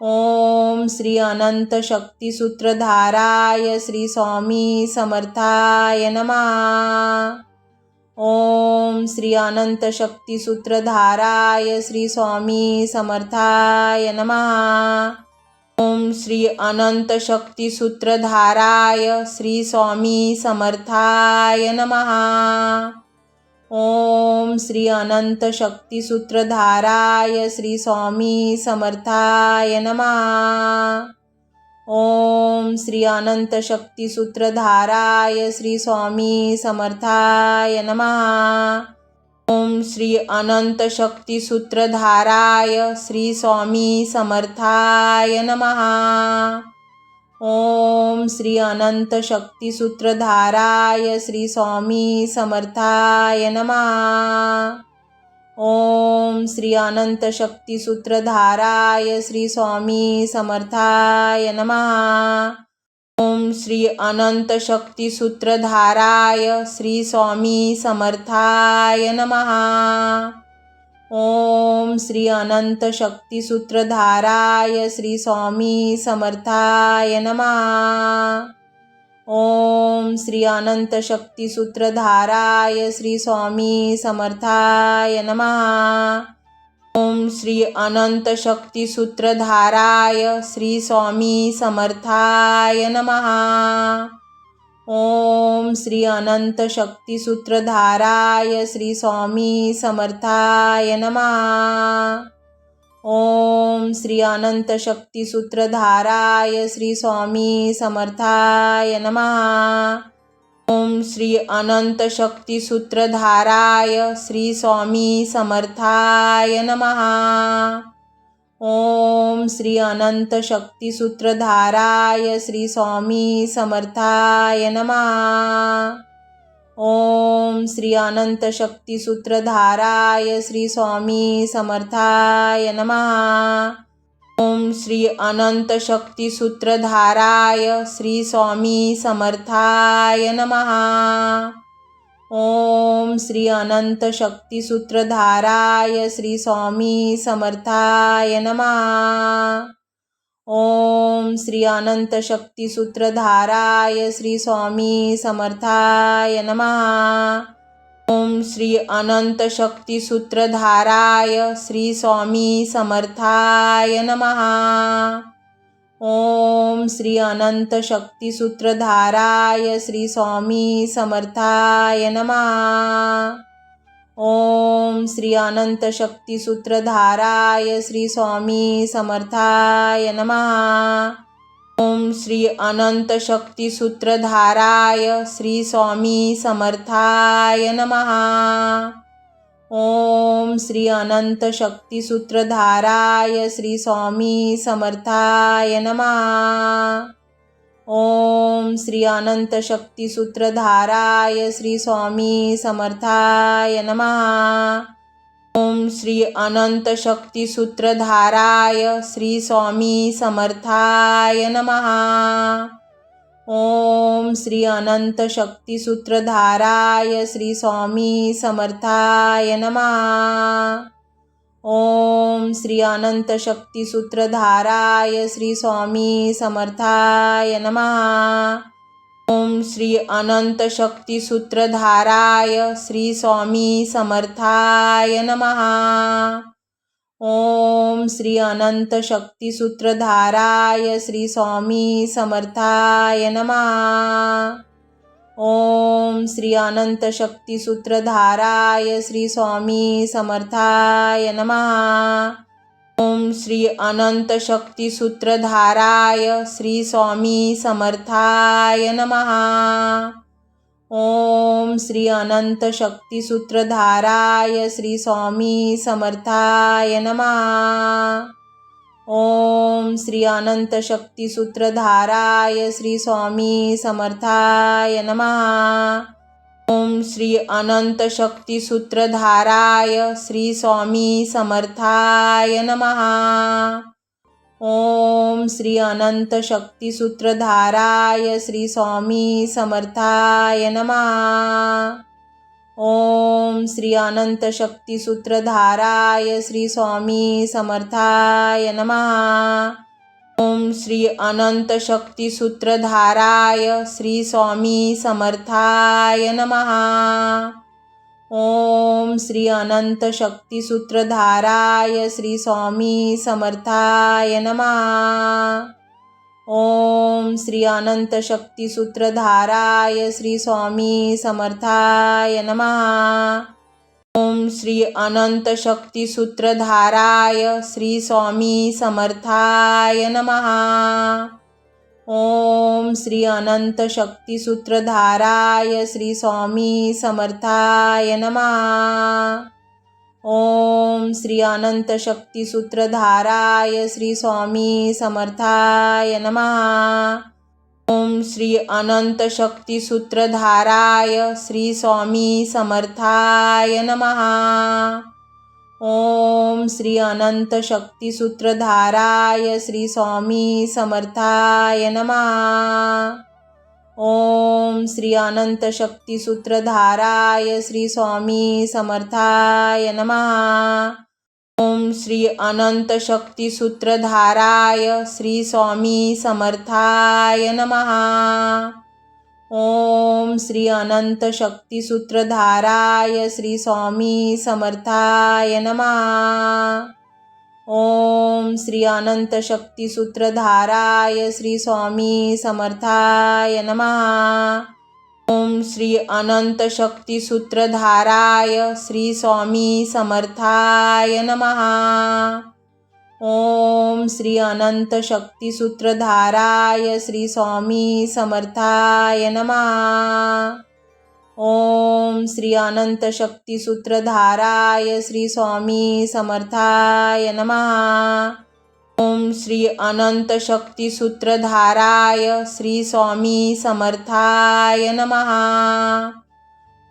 ओम श्री अनंत शक्ती सूत्रधाराय श्री स्वामी समर्थाय नमः। ओम श्री अनंत शक्ती सूत्रधाराय श्री स्वामी समर्थाय नमः। ओम श्री अनंत शक्ती सूत्रधाराय श्री स्वामी समर्थाय नमः। ओम श्री अनंत शक्ती सूत्रधाराय श्री स्वामी समर्थाय नमः। ओम श्री अनंत शक्ती सूत्रधाराय श्री स्वामी समर्थाय नमः। ओम श्री अनंत शक्ती सूत्रधाराय श्री स्वामी समर्थाय नमः। ओम श्री अनंत शक्ती सूत्रधाराय श्री स्वामी समर्थाय नमः। ओम श्री अनंत शक्ती सूत्रधाराय श्री स्वामी समर्थाय नमः। ओम श्री अनंत शक्ती सूत्रधाराय श्री स्वामी समर्थाय नमः। ओम श्री अनंत शक्ती सूत्रधाराय श्री स्वामी समर्थाय नमः। ओम श्री अनंत शक्ती सूत्रधाराय श्री स्वामी समर्थाय नमः। ओम श्री अनंत शक्ती सूत्रधाराय श्री स्वामी समर्थाय नमः। ओम श्री अनंत शक्ती सूत्रधाराय श्री स्वामी समर्थाय नमः। ओम श्री अनंत शक्ती सूत्रधाराय श्री स्वामी समर्थाय नमः। ओम श्री अनंत शक्ती सूत्रधाराय श्री स्वामी समर्थाय नमः। ओम श्री अनंत शक्ती सूत्रधाराय श्री स्वामी समर्थाय नमः। ओम श्री अनंत शक्ती सूत्रधाराय श्री स्वामी समर्थाय नमः। ओम श्री अनंत शक्ती सूत्रधाराय श्री स्वामी समर्थाय नमः। ओम श्री अनंत शक्ती सूत्रधाराय श्री स्वामी समर्थाय नमः। ओम श्री अनंत शक्ती सूत्रधाराय श्री स्वामी समर्थाय नमः। ओम श्री अनंत शक्ती सूत्रधाराय श्री स्वामी समर्थाय नमः। ओम श्री अनंत शक्ती सूत्रधाराय श्री स्वामी समर्थाय नमः। ओम श्री अनंत शक्ती सूत्रधाराय श्री स्वामी समर्थाय नमः। ओम श्री अनंत शक्ती सूत्रधाराय श्री स्वामी समर्थाय नमः। ओम श्री अनंत शक्ती सूत्रधाराय श्री स्वामी समर्थाय नमः। ओम श्री अनंत शक्ती सूत्रधाराय श्री स्वामी समर्थाय नमः। ओम श्री अनंत शक्ती सूत्रधाराय श्री स्वामी समर्थाय नमः। ओम श्री अनंत शक्ती सूत्रधाराय श्री स्वामी समर्थाय नमः। ओम श्री अनंत शक्ती सूत्रधाराय श्री स्वामी समर्थाय नमः। ओम श्री अनंत शक्ती सूत्रधाराय श्री स्वामी समर्थाय नमः। ओम श्री अनंत शक्ती सूत्रधाराय श्री स्वामी समर्थाय नमः। ओम श्री अनंत शक्ती सूत्रधाराय श्री स्वामी समर्थाय नमः। ओम श्री अनंत शक्ती सूत्रधाराय श्री स्वामी समर्थाय नमः। ओम श्री अनंत शक्ती सूत्रधाराय श्री स्वामी समर्थाय नमः। ओम श्री अनंत शक्ती सूत्रधाराय श्री स्वामी समर्थाय नमः। ओम श्री अनंत शक्ती सूत्रधाराय श्री स्वामी समर्थाय नमः। ओम श्री अनंत शक्ती सूत्रधाराय श्री स्वामी समर्थाय नमः। ओम श्री अनंत शक्ती सूत्रधाराय श्री स्वामी समर्थाय नमः। ओम श्री अनंत शक्ती सूत्रधाराय श्री स्वामी समर्थाय नमः। ओम श्री अनंत शक्ती सूत्रधाराय श्री स्वामी समर्थाय नमः। ओम श्री अनंत शक्ती सूत्रधाराय श्री स्वामी समर्थाय नमः। ओम श्री अनंत शक्ती सूत्रधाराय श्री स्वामी समर्थाय नमः। ओम श्री अनंत शक्ती सूत्रधाराय श्री स्वामी समर्थाय नमः। ओम श्री अनंत शक्ती सूत्रधाराय श्री स्वामी समर्थाय नमः। ओम श्री अनंत शक्ती सूत्रधाराय श्री स्वामी समर्थाय नमः। ओम श्री अनंत शक्ती सूत्रधाराय श्री स्वामी समर्थाय नमः। ओम श्री अनंत शक्ती सूत्रधाराय श्री स्वामी समर्थाय नमः। ओम श्री अनंत शक्ती सूत्रधाराय श्री स्वामी समर्थाय नमः। ओम श्री अनंत शक्ती सूत्रधाराय श्री स्वामी समर्थाय नमः। ओम श्री अनंत शक्ती सूत्रधाराय श्री स्वामी समर्थाय नमः। ओम श्री अनंत शक्ती सूत्रधाराय श्री स्वामी समर्थाय नमः। ओम श्री अनंत शक्ती सूत्रधाराय श्री स्वामी समर्थाय नमः। ओम श्री अनंत शक्ती सूत्रधाराय श्री स्वामी समर्थाय नमः। ओम श्री अनंत शक्ती सूत्रधाराय श्री स्वामी समर्थाय नमः।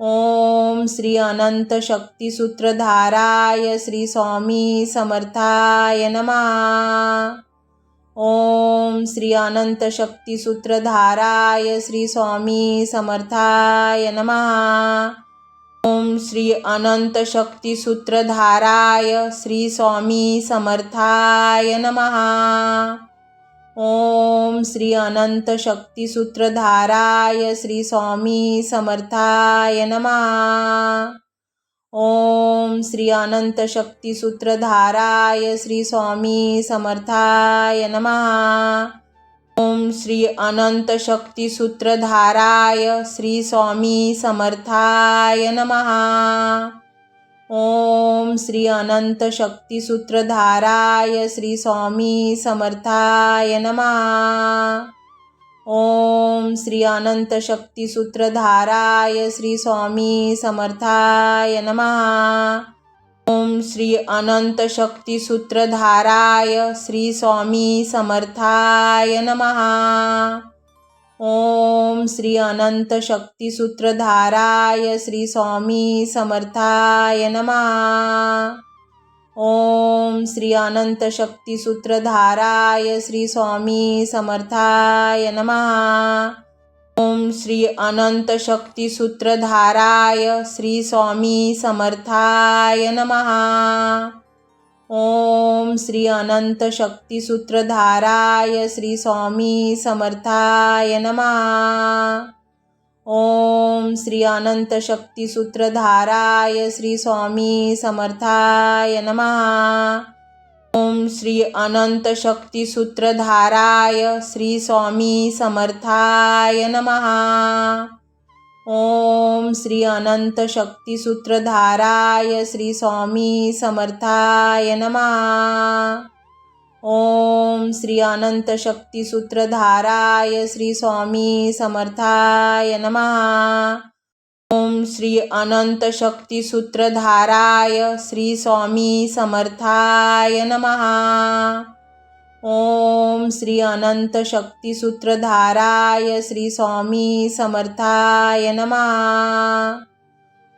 ओम श्री अनंत शक्ती सूत्रधाराय श्री स्वामी समर्थाय नमः। ओम श्री अनंत शक्ती सूत्रधाराय श्री स्वामी समर्थाय नमः। ओम श्री अनंत शक्ती सूत्रधाराय श्री स्वामी समर्थाय नमः। ओम श्री अनंत शक्ती सूत्रधाराय श्री स्वामी समर्थाय नमः। ओम श्री अनंत शक्ती सूत्रधाराय श्री स्वामी समर्थाय नमः। ओम श्री अनंत शक्ती सूत्रधाराय श्री स्वामी समर्थाय नमः। ओम श्री अनंत शक्ती सूत्रधाराय श्री स्वामी समर्थाय नमः। ओम श्री अनंत शक्ती सूत्रधाराय श्री स्वामी समर्थाय नमः। ओम श्री अनंत शक्ती सूत्रधाराय श्री स्वामी समर्थाय नमः। ओम श्री अनंत शक्ती सूत्रधाराय श्री स्वामी समर्थाय नमः। ओम श्री अनंत शक्ती सूत्रधाराय श्री स्वामी समर्थाय नमः। ओम श्री अनंत शक्ती सूत्रधाराय श्री स्वामी समर्थाय नमः। ओम श्री अनंत शक्ती सूत्रधाराय श्री स्वामी समर्थाय नमः। ओम श्री अनंत शक्ती सूत्रधाराय श्री स्वामी समर्थाय नमः। ओम श्री अनंत शक्ती सूत्रधाराय श्री स्वामी समर्थाय नमः। ओम श्री अनंत शक्ती सूत्रधाराय श्री स्वामी समर्थाय नमः। ओम श्री अनंत शक्ती सूत्रधाराय श्री स्वामी समर्थाय नमः। ओम श्री अनंत शक्ती सूत्रधाराय श्री स्वामी समर्थाय नमः। ओम श्री अनंत शक्ती सूत्रधाराय श्री स्वामी समर्थाय नमः।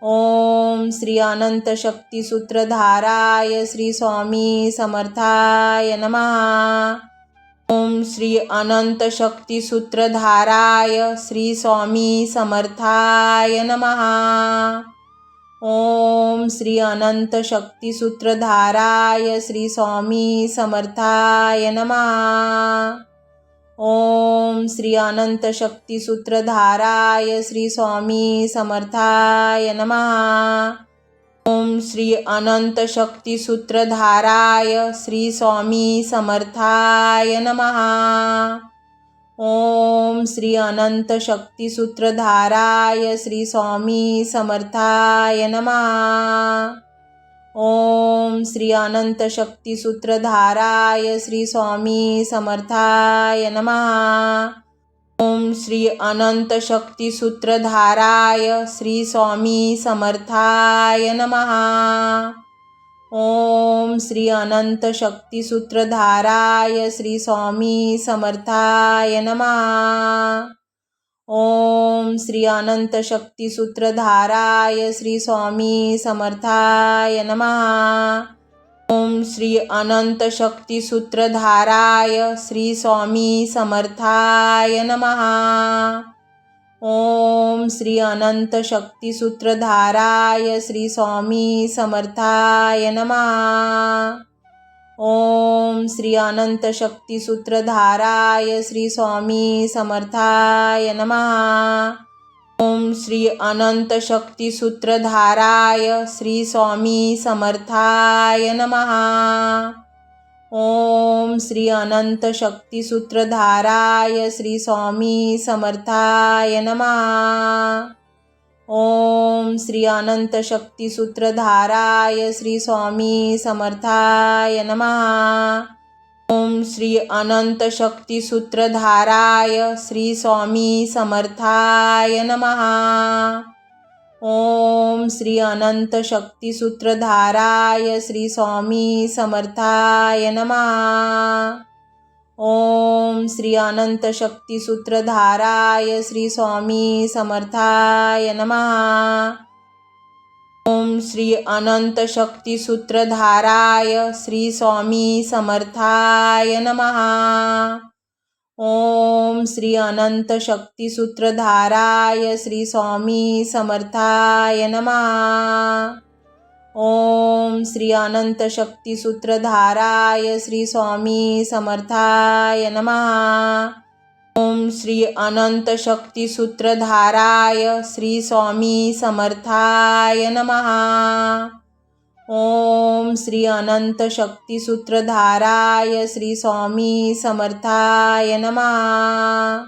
ओम श्री अनंत शक्ती सूत्रधाराय श्री स्वामी समर्थाय नमः। ओम श्री अनंत शक्ती सूत्रधाराय श्री स्वामी समर्थाय नमः। ओम श्री अनंत शक्ती सूत्रधाराय श्री स्वामी समर्थाय नमः। ओम श्री अनंत शक्ती सूत्रधाराय श्री स्वामी समर्थाय नमः। ओम श्री अनंत शक्ती सूत्रधाराय श्री स्वामी समर्थाय नमः। ओम श्री अनंत शक्ती सूत्रधाराय श्री स्वामी समर्थाय नमः। ओम श्री अनंत शक्ती सूत्रधाराय श्री स्वामी समर्थाय नमः। ओम श्री अनंत शक्ती सूत्रधाराय श्री स्वामी समर्थाय नमः। ओम श्री अनंत शक्ती सूत्रधाराय श्री स्वामी समर्थाय नमः। ओम श्री अनंत शक्ती सूत्रधाराय श्री स्वामी समर्थाय नमः। ओम श्री अनंत शक्ती सूत्रधाराय श्री स्वामी समर्थाय नमः। ओम श्री अनंत शक्ती सूत्रधाराय श्री स्वामी समर्थाय नमः। ओम श्री अनंत शक्ती सूत्रधाराय श्री स्वामी समर्थाय नमः। ओम श्री अनंत शक्ती सूत्रधाराय श्री स्वामी समर्थाय नमः। ओम श्री अनंत शक्ती सूत्रधाराय श्री स्वामी समर्थाय नमः। ओम श्री अनंत शक्ती सूत्रधाराय श्री स्वामी समर्थाय नमः। ओम श्री अनंत शक्ती सूत्रधाराय श्री स्वामी समर्थाय नमः। ओम श्री अनंत शक्ती सूत्रधाराय श्री स्वामी समर्थाय नमः। ओम श्री अनंत शक्ती सूत्रधाराय श्री स्वामी समर्थाय नमः। ओम श्री अनंत शक्ती सूत्रधाराय श्री स्वामी समर्थाय नमः। ओम श्री अनंत शक्ती सूत्रधाराय श्री स्वामी समर्थाय नमः। ओम श्री अनंत शक्ती सूत्रधाराय श्री स्वामी समर्थाय नमः। ओम श्री अनंत शक्ती सूत्रधाराय श्री स्वामी समर्थाय नमः। ओम श्री अनंत शक्ती सूत्रधाराय श्री स्वामी समर्थाय नमः।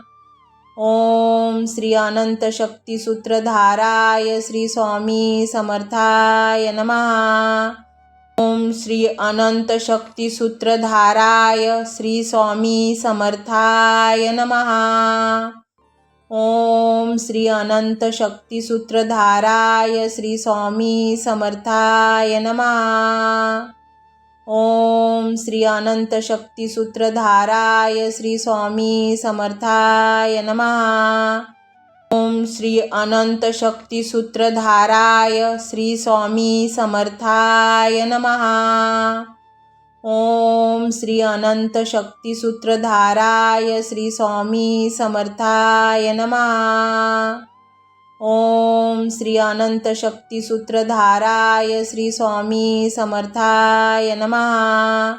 ओम श्री अनंत शक्ती सूत्रधाराय श्री स्वामी समर्थाय नमः। ओम श्री अनंत शक्ती सूत्रधाराय श्री स्वामी समर्थाय नमः। ओम श्री अनंत शक्ती सूत्रधाराय श्री स्वामी समर्थाय नमः। ओम श्री अनंत शक्ती सूत्रधाराय श्री स्वामी समर्थाय नमः। ओम श्री अनंत शक्ती सूत्रधाराय श्री स्वामी समर्थाय नमः। ओम श्री अनंत शक्ती सूत्रधाराय श्री स्वामी समर्थाय नमः। ओम श्री अनंत शक्ती सूत्रधाराय श्री स्वामी समर्थाय नमः।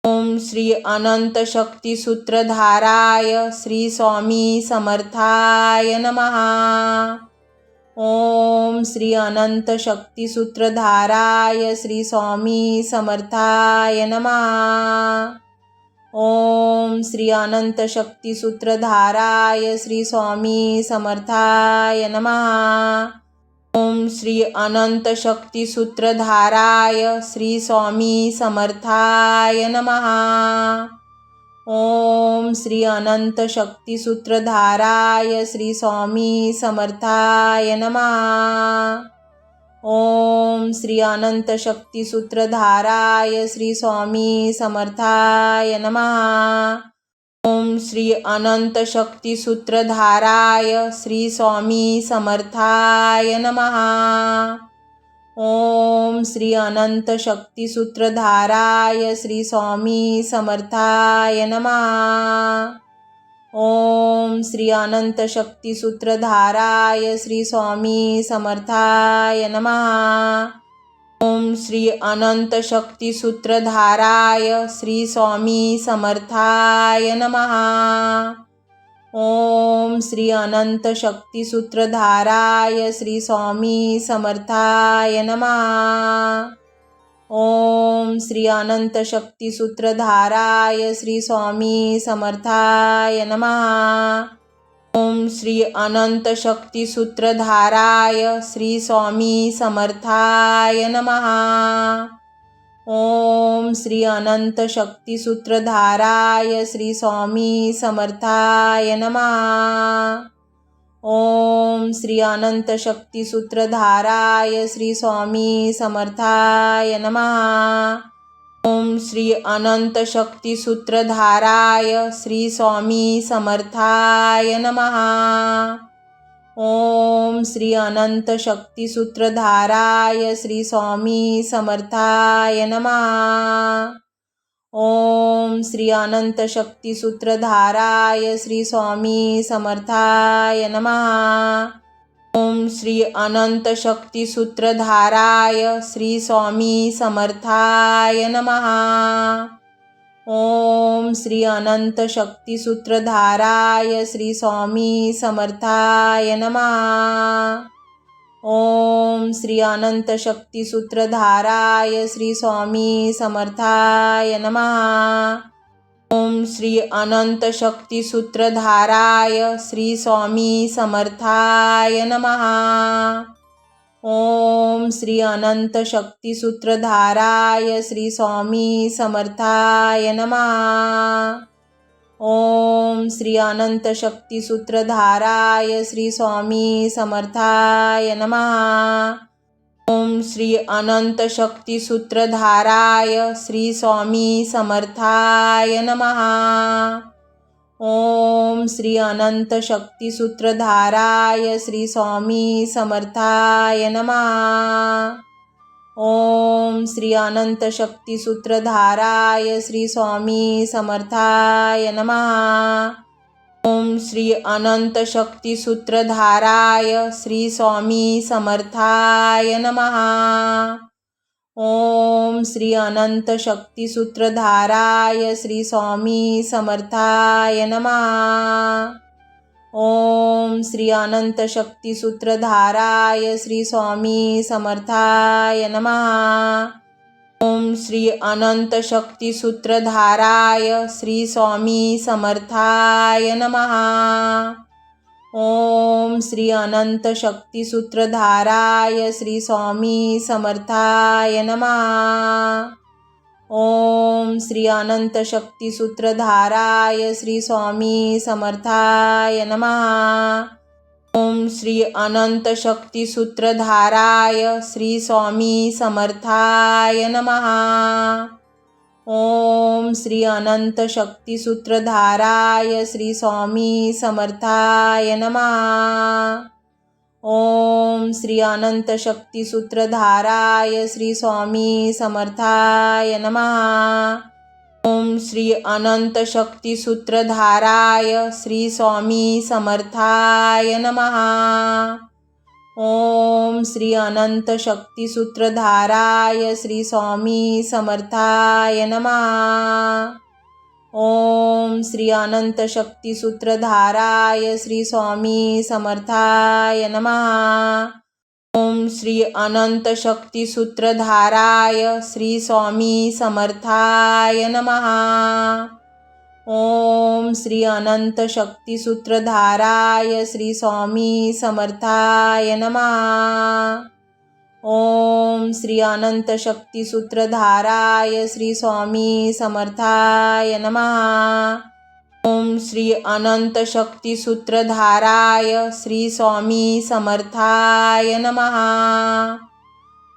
ओम श्री अनंत शक्ती सूत्रधाराय श्री स्वामी समर्थाय नमः। ओम श्री अनंत शक्ती सूत्रधाराय श्री स्वामी समर्थाय नमः। ओम श्री अनंत शक्ती सूत्रधाराय श्री स्वामी समर्थाय नमः। ओम श्री अनंत शक्ती सूत्रधाराय श्री स्वामी समर्थाय नमः। ओम श्री अनंत शक्ती सूत्रधाराय श्री स्वामी समर्थाय नमः। ओम श्री अनंत शक्ती सूत्रधाराय श्री स्वामी समर्थाय नमः। ओम श्री अनंत शक्ती सूत्रधाराय श्री स्वामी समर्थाय नमः। ओम श्री अनंत शक्ती सूत्रधाराय श्री स्वामी समर्थाय नमः। ओम श्री अनंत शक्ती सूत्रधाराय श्री स्वामी समर्थाय नमः। ओम श्री अनंत शक्ती सूत्रधाराय श्री स्वामी समर्थाय नमः। ओम श्री अनंत शक्ती सूत्रधाराय श्री स्वामी समर्थाय नमः। ओम श्री अनंत शक्ती सूत्रधाराय श्री स्वामी समर्थाय नमः। ओम श्री अनंत शक्ती सूत्रधाराय श्री स्वामी समर्थाय नमः। ओम श्री अनंत शक्ती सूत्रधाराय श्री स्वामी समर्थाय नमः। ओम श्री अनंत शक्ती सूत्रधाराय श्री स्वामी समर्थाय नमः। ओम श्री अनंत शक्ती सूत्रधाराय श्री स्वामी समर्थाय नमः। ओम श्री अनंत शक्ती सूत्रधाराय श्री स्वामी समर्थाय नमः। ओम श्री अनंत शक्ती सूत्रधाराय श्री स्वामी समर्थाय नमः। ओम श्री अनंत शक्ती सूत्रधाराय श्री स्वामी समर्थाय नमः। ओम श्री अनंत शक्ती सूत्रधाराय श्री स्वामी समर्थाय नमः। ओम श्री अनंत शक्ती सूत्रधाराय श्री स्वामी समर्थाय नमः। ओम श्री अनंत शक्ती सूत्रधाराय श्री स्वामी समर्थाय नमः। ओम श्री अनंत शक्ती सूत्रधाराय श्री स्वामी समर्थाय नमः। ओम श्री अनंत शक्ती सूत्रधाराय श्री स्वामी समर्थाय नमः। ओम श्री अनंत शक्ती सूत्रधाराय श्री स्वामी समर्थाय नमः। ओम श्री अनंत शक्ती सूत्रधाराय श्री स्वामी समर्थाय नमः। ओम श्री अनंत शक्ती सूत्रधाराय श्री स्वामी समर्थाय नमः। ओम श्री अनंत शक्ती सूत्रधाराय श्री स्वामी समर्थाय नमः। ओम श्री अनंत शक्ती सूत्रधाराय श्री स्वामी समर्थाय नमः। ओम श्री अनंत शक्ती सूत्रधाराय श्री स्वामी समर्थाय नमः। ओम श्री अनंत शक्ती सूत्रधाराय श्री स्वामी समर्थाय नमः। ओम श्री अनंत शक्ती सूत्रधाराय श्री स्वामी समर्थाय नमः। ओम श्री अनंत शक्ती सूत्रधाराय श्री स्वामी समर्थाय नमः। ओम श्री अनंत शक्ती सूत्रधाराय श्री स्वामी समर्थाय नमः। ओम श्री अनंत शक्ती सूत्रधाराय श्री स्वामी समर्थाय नमः। ओम श्री अनंत शक्ती सूत्रधाराय श्री स्वामी समर्थाय नमः. ओम श्री अनंत शक्ती सूत्रधाराय श्री स्वामी समर्थाय नमः. ओम श्री अनंत शक्ती सूत्रधाराय श्री स्वामी समर्थाय नमः. ओम श्री अनंत शक्ती सूत्रधाराय श्री स्वामी समर्थाय नमः. ओम श्री अनंत शक्ती सूत्रधाराय श्री स्वामी समर्थाय नमः. ओम श्री अनंत शक्ती सूत्रधाराय श्री स्वामी समर्थाय नमः. ओम श्री अनंत शक्ती सूत्रधाराय श्री स्वामी समर्थाय नमः. ओम श्री अनंत शक्ती सूत्रधाराय श्री स्वामी समर्थाय नमः.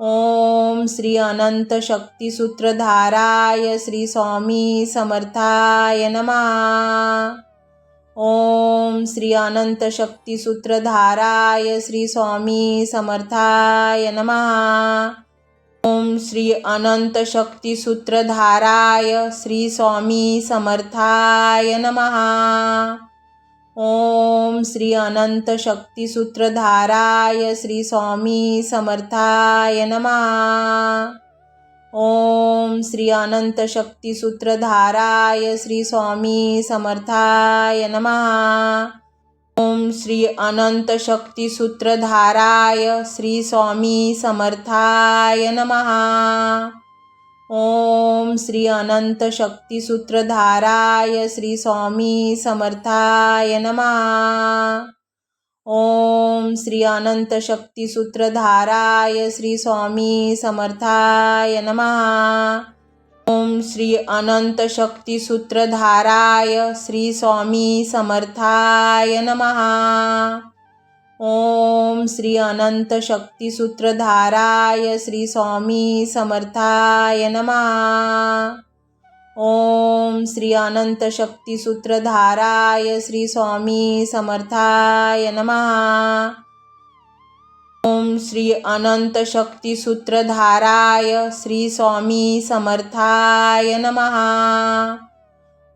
ओम श्री अनंत शक्ती सूत्रधाराय श्री स्वामी समर्थाय नमः. ओम श्री अनंत शक्ती सूत्रधाराय श्री स्वामी समर्थाय नमः. ओम श्री अनंत शक्ती सूत्रधाराय श्री स्वामी समर्थाय नमः. ओम श्री अनंत शक्ती सूत्रधाराय श्री स्वामी समर्थाय नमः. ओम श्री अनंत शक्ती सूत्रधाराय श्री स्वामी समर्थाय नमः. ओम श्री अनंत शक्ती सूत्रधाराय श्री स्वामी समर्थाय नमः. ओम श्री अनंत शक्ती सूत्रधाराय श्री स्वामी समर्थाय नमः. ओम श्री अनंत शक्ती सूत्रधाराय श्री स्वामी समर्थाय नमः. ओम श्री अनंत शक्ती सूत्रधाराय श्री स्वामी समर्थाय नमः. ओम श्री अनंत शक्ती सूत्रधाराय श्री स्वामी समर्थाय नमः. ओम श्री अनंत शक्ती सूत्रधाराय श्री स्वामी समर्थाय नमः. ओम श्री अनंत शक्ती सूत्रधाराय श्री स्वामी समर्थाय नमः.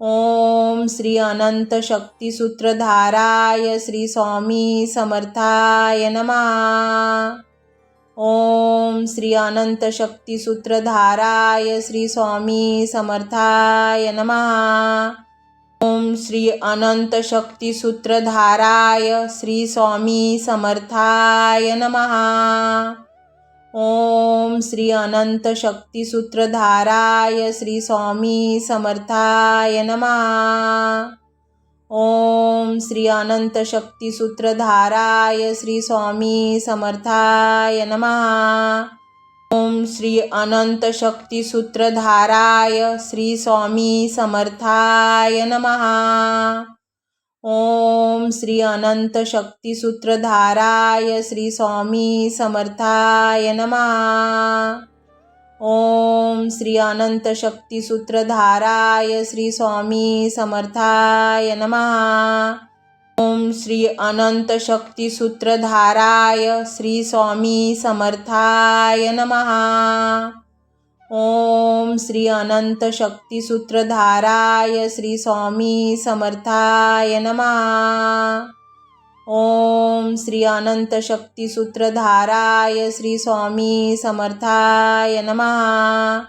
ओम श्री अनंत शक्ती सूत्रधाराय श्री स्वामी समर्थाय नमः. ओम श्री अनंत शक्ती सूत्रधाराय श्री स्वामी समर्थाय नमः. ओम श्री अनंत शक्ती सूत्रधाराय श्री स्वामी समर्थाय नमः. ओम श्री अनंत शक्ती सूत्रधाराय श्री स्वामी समर्थाय नमः. ओम श्री अनंत शक्ती सूत्रधाराय श्री स्वामी समर्थाय नमः. ओम श्री अनंत शक्ती सूत्रधाराय श्री स्वामी समर्थाय नमः. ओम श्री अनंत शक्ती सूत्रधाराय श्री स्वामी समर्थाय नमः. ओम श्री अनंत शक्ती सूत्रधाराय श्री स्वामी समर्थाय नमः. ओम श्री अनंत शक्ती सूत्रधाराय श्री स्वामी समर्थाय नमः. ओम श्री अनंत शक्ती सूत्रधाराय श्री स्वामी समर्थाय नमः. ओम श्री अनंत शक्ती सूत्रधाराय श्री स्वामी समर्थाय नमः.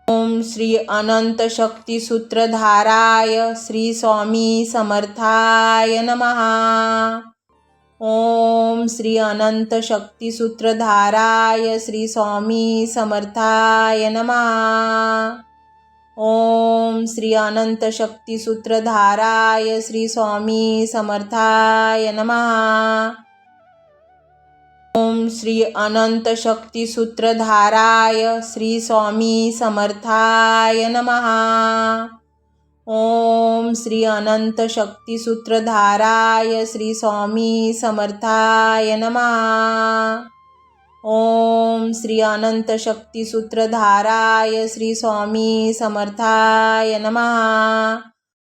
ओम श्री अनंत शक्ती सूत्रधाराय श्री स्वामी समर्थाय नमः. ओम श्री अनंत शक्ती सूत्रधाराय श्री स्वामी समर्थाय नमः. ओम श्री अनंत शक्ती सूत्रधाराय श्री स्वामी समर्थाय नमः. ओम श्री अनंत शक्ती सूत्रधाराय श्री स्वामी समर्थाय नमः. ओम श्री अनंत शक्ती सूत्रधाराय श्री स्वामी समर्थाय नमः. ओम श्री अनंत शक्ती सूत्रधाराय श्री स्वामी समर्थाय नमः.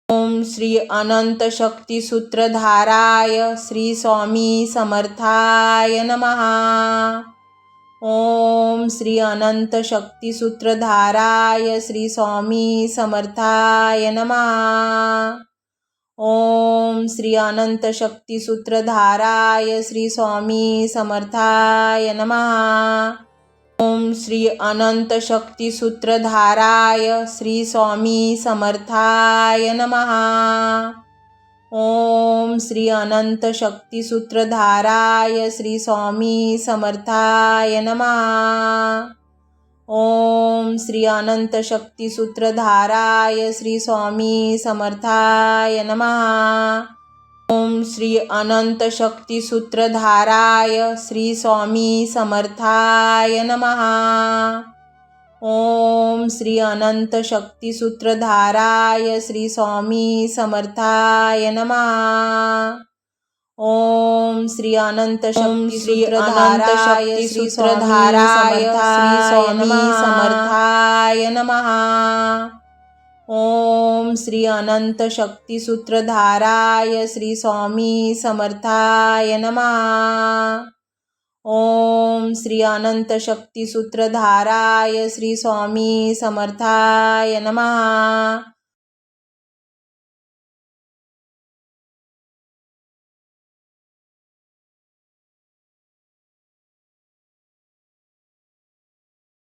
ओम श्री अनंत शक्ती सूत्रधाराय श्री स्वामी समर्थाय नमः। ओम श्री अनंत शक्ती सूत्रधाराय श्री स्वामी समर्थाय नमः। ओम श्री अनंत शक्ती सूत्रधाराय श्री स्वामी समर्थाय नमः। ओम श्री अनंत शक्ती सूत्रधाराय श्री स्वामी समर्थाय नमः। ओम श्री अनंत शक्ती सूत्रधाराय श्री स्वामी समर्थाय नमः। ओम श्री अनंत शक्ती सूत्रधाराय श्री स्वामी समर्थाय नमः। ओम श्री अनंत शक्ती सूत्रधाराय श्री स्वामी समर्थाय नमः। ओम श्री अनंत शक्ती सूत्रधाराय श्री स्वामी समर्थाय नमः। ओम श्री अनंत शक्ती सूत्रधाराय श्री सूत्रधाराय श्री स्वामी समर्थाय नमः। ओम श्री अनंत शक्ती सूत्रधाराय श्री स्वामी समर्थाय नमः। ओम श्री अनंत शक्ती सूत्रधाराय श्री स्वामी समर्थाय नमः।